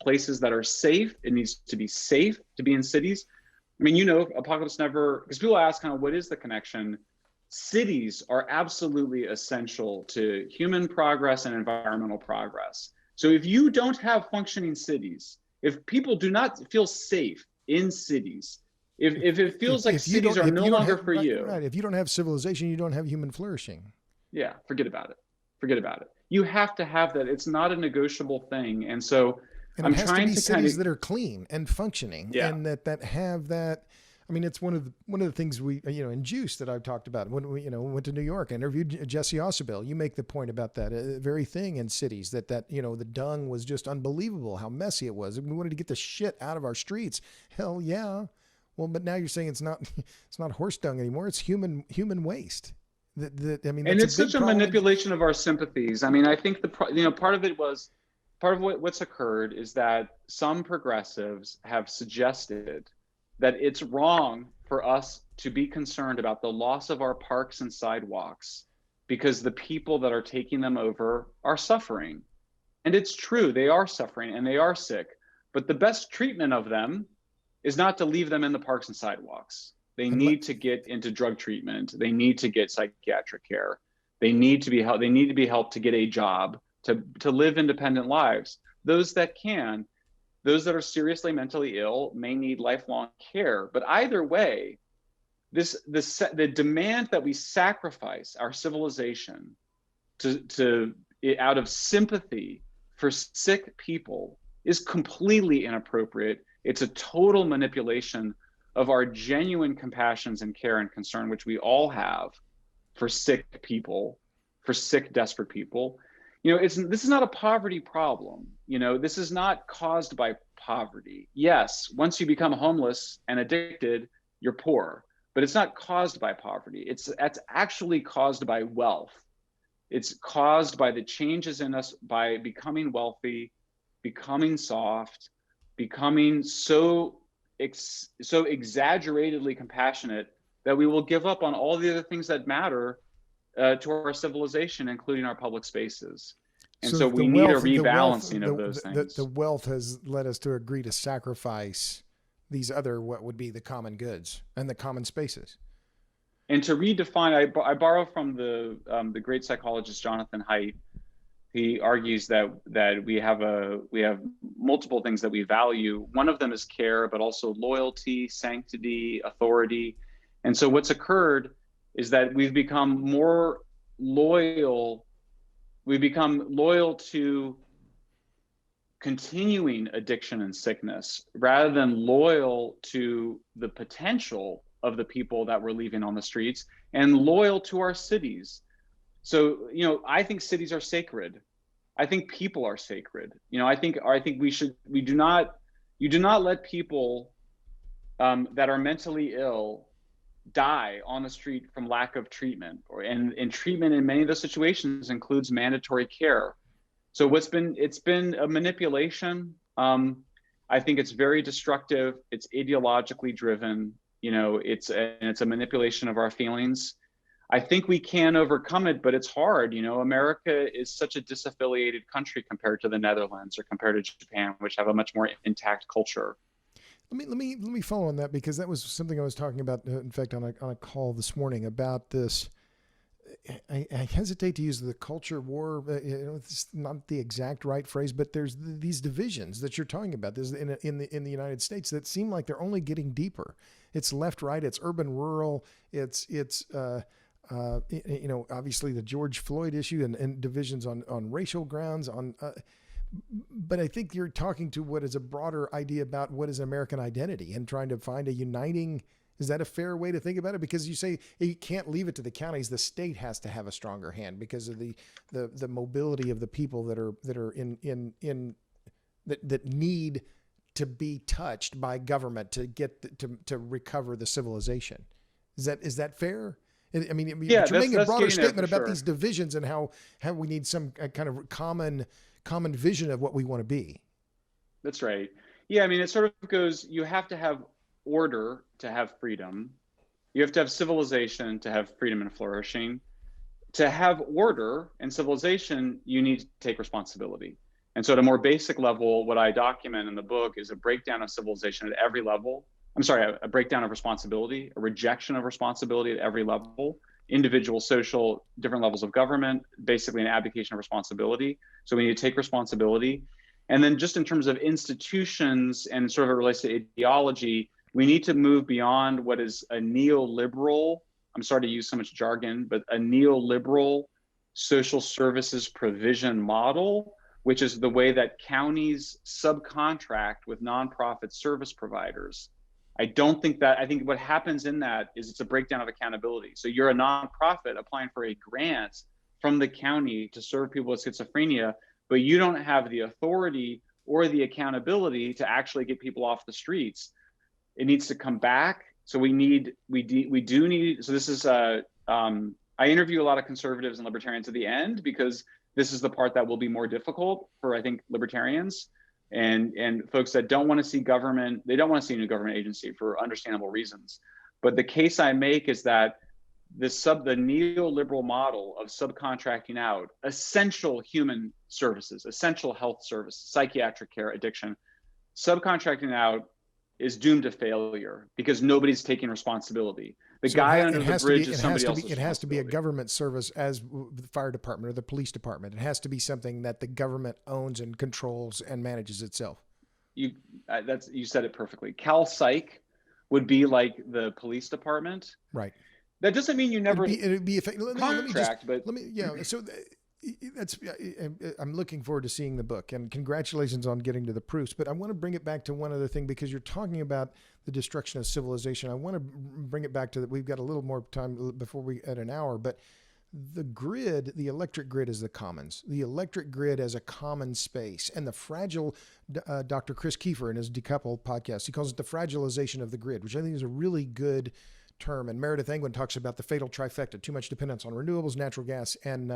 places that are safe. It needs to be safe to be in cities. I mean, Apocalypse Never, because people ask kind of what is the connection? Cities are absolutely essential to human progress and environmental progress. So if you don't have functioning cities, if people do not feel safe in cities, if it feels like cities are no longer for you. Right. If you don't have civilization, you don't have human flourishing. Yeah, forget about it. You have to have that. It's not a negotiable thing. And so I'm trying to be cities that are clean and functioning, and that have that. I mean, it's one of the things we, in Juice that I've talked about when we, went to New York, I interviewed Jesse Ausubel. You make the point about that very thing in cities that the dung was just unbelievable, how messy it was. We wanted to get the shit out of our streets. Hell yeah. Well, but now you're saying it's not horse dung anymore. It's human waste. And it's such a manipulation of our sympathies. I mean, I think part of what's occurred is that some progressives have suggested that it's wrong for us to be concerned about the loss of our parks and sidewalks because the people that are taking them over are suffering. And it's true, they are suffering and they are sick, but the best treatment of them is not to leave them in the parks and sidewalks. They need to get into drug treatment. They need to get psychiatric care. They need to be helped to get a job, to live independent lives. Those that can. Those that are seriously mentally ill may need lifelong care. But either way, the demand that we sacrifice our civilization out of sympathy for sick people is completely inappropriate. It's a total manipulation of our genuine compassions and care and concern, which we all have for sick people, for sick, desperate people. This is not a poverty problem. This is not caused by poverty. Yes, once you become homeless and addicted, you're poor, but it's not caused by poverty. That's actually caused by wealth. It's caused by the changes in us by becoming wealthy, becoming soft, becoming so exaggeratedly compassionate that we will give up on all the other things that matter to our civilization, including our public spaces. And so we need a rebalancing of those things. The wealth has led us to agree to sacrifice these other, what would be the common goods and the common spaces. And to redefine, I borrow from the great psychologist Jonathan Haidt. He argues that we have multiple things that we value. One of them is care, but also loyalty, sanctity, authority. And so what's occurred is that we've become more loyal. We become loyal to continuing addiction and sickness rather than loyal to the potential of the people that we're leaving on the streets and loyal to our cities. So, I think cities are sacred. I think people are sacred. I think you do not let people that are mentally ill die on the street from lack of treatment, and treatment in many of those situations includes mandatory care. So it's been a manipulation. I think it's very destructive. It's ideologically driven. You know, it's a manipulation of our feelings. I think we can overcome it, but it's hard. You know, America is such a disaffiliated country compared to the Netherlands or compared to Japan, which have a much more intact culture. Let me follow on that, because that was something I was talking about, in fact, on a call this morning about this. I hesitate to use the culture war. It's not the exact right phrase, but there's these divisions that you're talking about. There's in the United States that seem like they're only getting deeper. It's left, right. It's urban, rural. It's obviously the George Floyd issue and divisions on racial grounds. But I think you're talking to what is a broader idea about what is American identity and trying to find a uniting. Is that a fair way to think about it? Because you say you can't leave it to the counties. The state has to have a stronger hand because of the mobility of the people that are in that need to be touched by government to get to recover the civilization. Is that fair? I mean, you're making a broader statement about these divisions and how we need some kind of common vision of what we want to be. That's right. Yeah, I mean, it sort of goes, you have to have order to have freedom. You have to have civilization to have freedom and flourishing. To have order and civilization, you need to take responsibility. And so at a more basic level, what I document in the book is a breakdown of civilization at every level. I'm sorry, a breakdown of responsibility, a rejection of responsibility at every level, individual, social, different levels of government, basically an abdication of responsibility. So we need to take responsibility. And then just in terms of institutions and sort of it relates to ideology, we need to move beyond what is a neoliberal, I'm sorry to use so much jargon, but a neoliberal social services provision model, which is the way that counties subcontract with nonprofit service providers. I think what happens in that is it's a breakdown of accountability. So you're a nonprofit applying for a grant from the county to serve people with schizophrenia, but you don't have the authority or the accountability to actually get people off the streets. It needs to come back. So we do need, so this is, I interview a lot of conservatives and libertarians at the end, because this is the part that will be more difficult for, I think, libertarians and folks that don't want to see government, they don't want to see a new government agency for understandable reasons. But the case I make is that the neoliberal model of subcontracting out essential human services, essential health services, psychiatric care, addiction, subcontracting out is doomed to failure because nobody's taking responsibility. The guy under the bridge is somebody else's responsibility. It has to be a government service, as the fire department or the police department. It has to be something that the government owns and controls and manages itself. You said it perfectly. Cal Psych would be like the police department. Right. That doesn't mean you never it'd be contract, but so I'm looking forward to seeing the book, and congratulations on getting to the proofs. But I want to bring it back to one other thing, because you're talking about the destruction of civilization. I want to bring it back to that. We've got a little more time before we at an hour, but the grid, the electric grid, is the commons. The electric grid as a common space, and the fragile. Dr. Chris Kiefer in his Decouple podcast, he calls it the fragilization of the grid, which I think is a really good term. And Meredith Angwin talks about the fatal trifecta: too much dependence on renewables, natural gas, and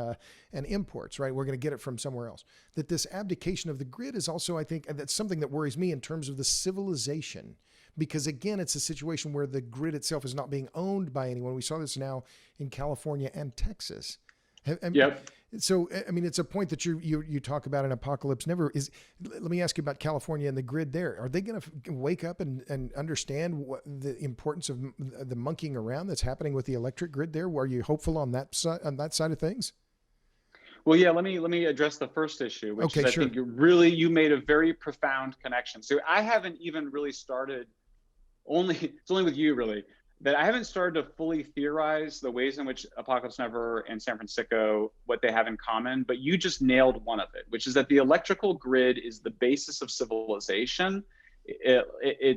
imports, right? We're going to get it from somewhere else. That this abdication of the grid is also, I think, that's something that worries me in terms of the civilization, because again, it's a situation where the grid itself is not being owned by anyone. We saw this now in California and Texas. Yep. So, I mean, it's a point that you talk about in Apocalypse Never. Let me ask you about California and the grid there. Are they going to wake up and understand what the importance of the monkeying around that's happening with the electric grid there? Are you hopeful on that side of things? Well, yeah, let me address the first issue, which is, I think you made a very profound connection. So I haven't even really started, it's only with you really, that I haven't started to fully theorize the ways in which Apocalypse Never and San Fransicko, what they have in common, but you just nailed one of it, which is that the electrical grid is the basis of civilization. It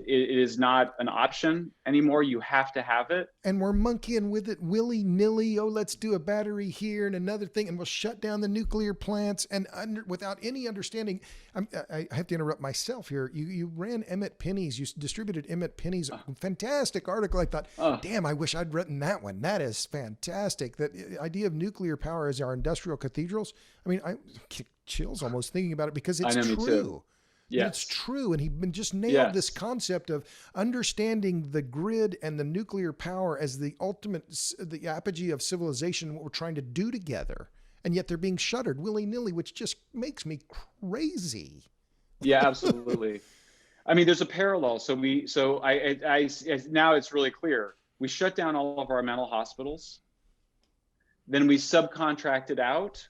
is not an option anymore. You have to have it. And we're monkeying with it willy-nilly. Oh, let's do a battery here and another thing, and we'll shut down the nuclear plants. And without any understanding, I have to interrupt myself here. You ran Emmett Penny's, you distributed Emmett Penny's fantastic article. I thought, damn, I wish I'd written that one. That is fantastic. That idea of nuclear power as our industrial cathedrals. I mean, I chills almost thinking about it, because it's true. And it's Yes. true. And he just nailed this Yes. concept of understanding the grid and the nuclear power as the ultimate, the apogee of civilization, what we're trying to do together. And yet they're being shuttered willy-nilly, which just makes me crazy. Yeah, absolutely. I mean, there's a parallel. Now it's really clear. We shut down all of our mental hospitals. Then we subcontracted out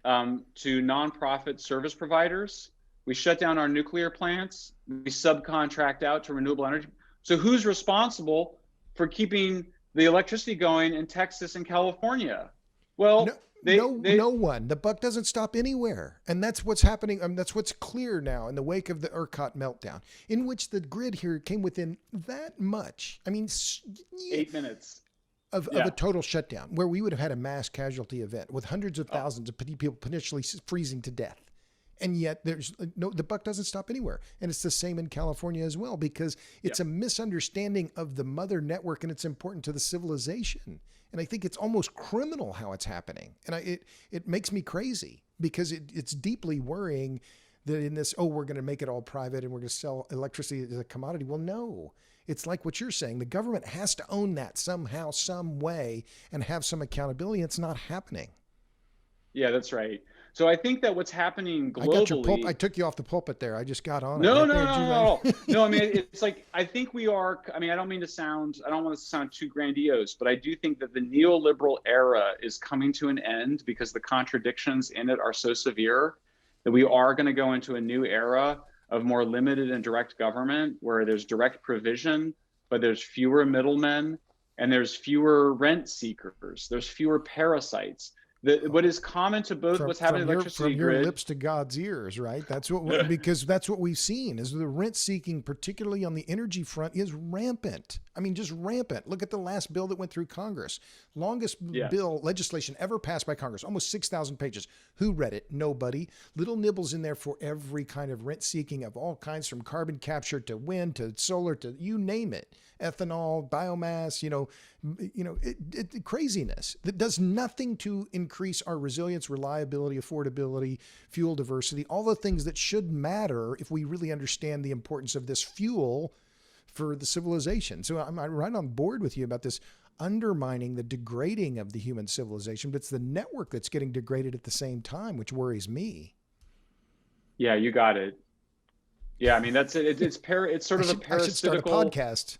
to nonprofit service providers. We shut down our nuclear plants. We subcontract out to renewable energy. So who's responsible for keeping the electricity going in Texas and California? Well, no one. The buck doesn't stop anywhere. And that's what's happening. That's what's clear now in the wake of the ERCOT meltdown, in which the grid here came within that much. I mean, 8 minutes. Of a total shutdown, where we would have had a mass casualty event with hundreds of thousands of people potentially freezing to death. And yet the buck doesn't stop anywhere. And it's the same in California as well, because it's a misunderstanding of the mother network, and it's important to the civilization. And I think it's almost criminal how it's happening. And it makes me crazy, because it's deeply worrying that in this, we're going to make it all private and we're going to sell electricity as a commodity. Well, no. It's like what you're saying. The government has to own that somehow, some way, and have some accountability. It's not happening. Yeah, that's right. So I think that what's happening globally. I took you off the pulpit there. I just got on it. No. No, I mean, it's like, I think we are, I mean, I don't want this to sound too grandiose, but I do think that the neoliberal era is coming to an end, because the contradictions in it are so severe that we are going to go into a new era of more limited and direct government, where there's direct provision, but there's fewer middlemen and there's fewer rent seekers. There's fewer parasites. What is common to both what's happening in the electricity grid. From your lips to God's ears, right? That's what, because that's what we've seen, is the rent seeking, particularly on the energy front, is rampant. I mean, just rampant. Look at the last bill that went through Congress. Longest bill legislation ever passed by Congress, almost 6,000 pages. Who read it? Nobody. Little nibbles in there for every kind of rent seeking of all kinds, from carbon capture to wind to solar to you name it. Ethanol, biomass, craziness that does nothing to increase our resilience, reliability, affordability, fuel diversity, all the things that should matter if we really understand the importance of this fuel for the civilization. So I'm right on board with you about this undermining, the degrading of the human civilization, but it's the network that's getting degraded at the same time, which worries me. Yeah, you got it. Yeah, I mean, that's it. It's sort of a parasitical. I should start a podcast.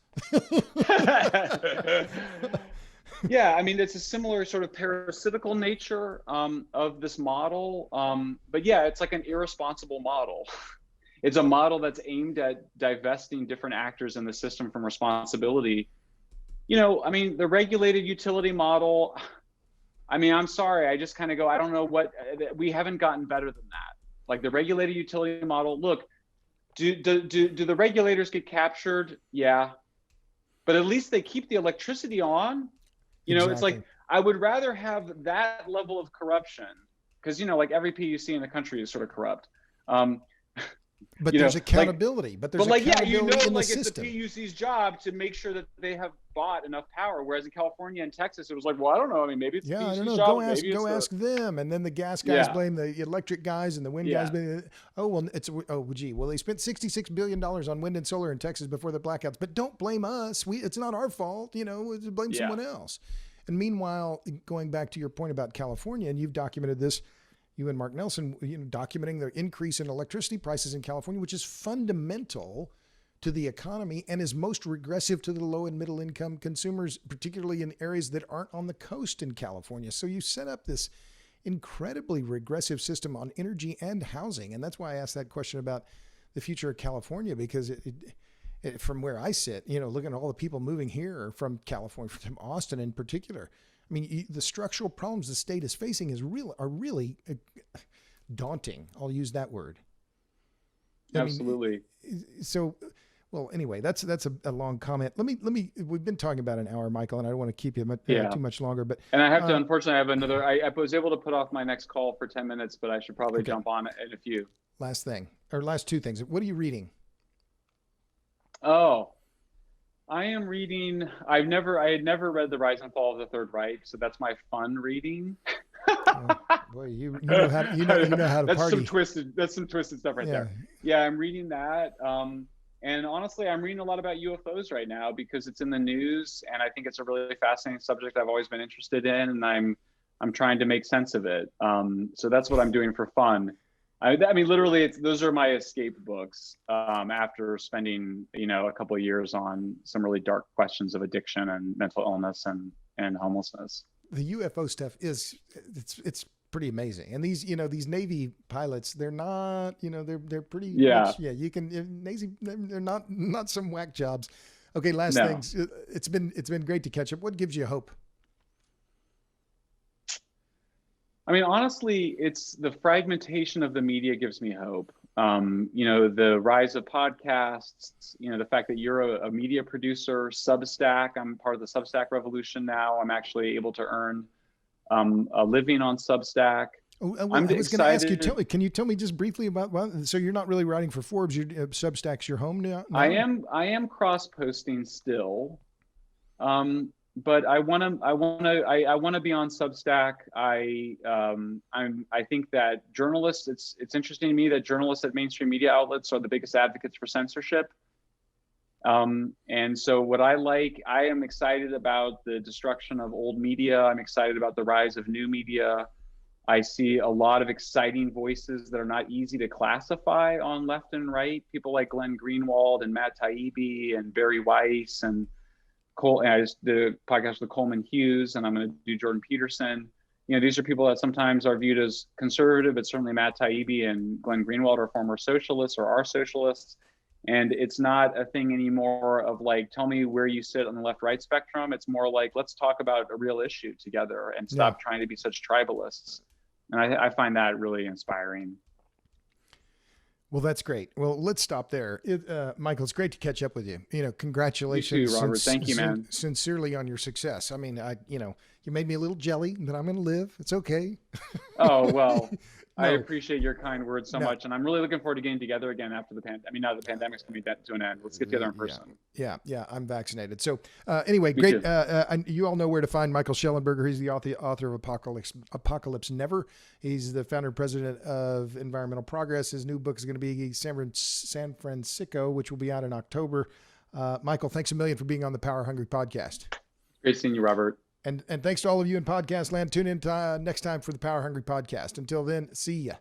Yeah, I mean, it's a similar sort of parasitical nature of this model. But yeah, it's like an irresponsible model. It's a model that's aimed at divesting different actors in the system from responsibility. I mean, the regulated utility model, I mean, I'm sorry, I just kind of go, I don't know we haven't gotten better than that. Like the regulated utility model, look, do the regulators get captured? Yeah. But at least they keep the electricity on. Exactly. It's like, I would rather have that level of corruption, because, like every PUC in the country is sort of corrupt. But there's accountability. But there's accountability in the system. It's the PUC's job to make sure that they have bought enough power. Whereas in California and Texas, it was like, well, I don't know. I mean, maybe it's the PUC's job. Go ask them. And then the gas guys blame the electric guys, and the wind guys blame. Well, they spent $66 billion on wind and solar in Texas before the blackouts. But don't blame us. It's not our fault. Blame someone else. And meanwhile, going back to your point about California, and you've documented this, you and Mark Nelson, documenting the increase in electricity prices in California, which is fundamental to the economy and is most regressive to the low and middle income consumers, particularly in areas that aren't on the coast in California. So you set up this incredibly regressive system on energy and housing. And that's why I asked that question about the future of California, because from where I sit, looking at all the people moving here from California, from Austin in particular, I mean, the structural problems the state is facing are really daunting. I'll use that word. Absolutely. Well, anyway, that's a long comment. Let me. We've been talking about an hour, Michael, and I don't want to keep you too much longer. But I have to, unfortunately, I have another. I was able to put off my next call for 10 minutes, but I should probably jump on in a few. Last two things. What are you reading? Oh. I am reading. I had never read The Rise and Fall of the Third Reich, so that's my fun reading. Boy, you know how to That's party. some twisted stuff right Yeah. there. Yeah, I'm reading that. And honestly, I'm reading a lot about UFOs right now because it's in the news, and I think it's a really fascinating subject I've always been interested in, and I'm trying to make sense of it. So that's what I'm doing for fun. I mean, literally, those are my escape books after spending, a couple of years on some really dark questions of addiction and mental illness and homelessness. The UFO stuff it's pretty amazing. And these Navy pilots, they're not, they're pretty much, you can, Navy, they're not some whack jobs. Okay. Last things. It's been great to catch up. What gives you hope? I mean, honestly, it's the fragmentation of the media gives me hope. The rise of podcasts, the fact that you're a media producer, Substack, I'm part of the Substack revolution now. I'm actually able to earn a living on Substack. I was going to ask you, can you tell me just briefly about, so you're not really writing for Forbes, Substack's your home now? I am cross-posting still. But I want to be on Substack. I think that journalists, it's interesting to me that journalists at mainstream media outlets are the biggest advocates for censorship. And so I am excited about the destruction of old media. I'm excited about the rise of new media. I see a lot of exciting voices that are not easy to classify on left and right. People like Glenn Greenwald and Matt Taibbi and Barry Weiss and I just did a podcast with Coleman Hughes, and I'm going to do Jordan Peterson. These are people that sometimes are viewed as conservative, but certainly Matt Taibbi and Glenn Greenwald are former socialists or are socialists. And it's not a thing anymore of like, tell me where you sit on the left-right spectrum. It's more like, let's talk about a real issue together and stop trying to be such tribalists. And I find that really inspiring. Well, that's great. Well, let's stop there. Michael, it's great to catch up with you. Congratulations. You too, Robert. Thank you, man. Sincerely on your success. I mean, you made me a little jelly that I'm going to live. It's okay. Oh, well, no. I appreciate your kind words so much. And I'm really looking forward to getting together again after the pandemic. I mean, now the pandemic's coming to an end. Let's get together in person. Yeah. I'm vaccinated. So anyway, great. You all know where to find Michael Shellenberger. He's the author of Apocalypse Never. He's the founder and president of Environmental Progress. His new book is going to be San Fransicko, which will be out in October. Michael, thanks a million for being on the Power Hungry podcast. Great seeing you, Robert. And thanks to all of you in podcast land. Tune in next time for the Power Hungry podcast. Until then, see ya.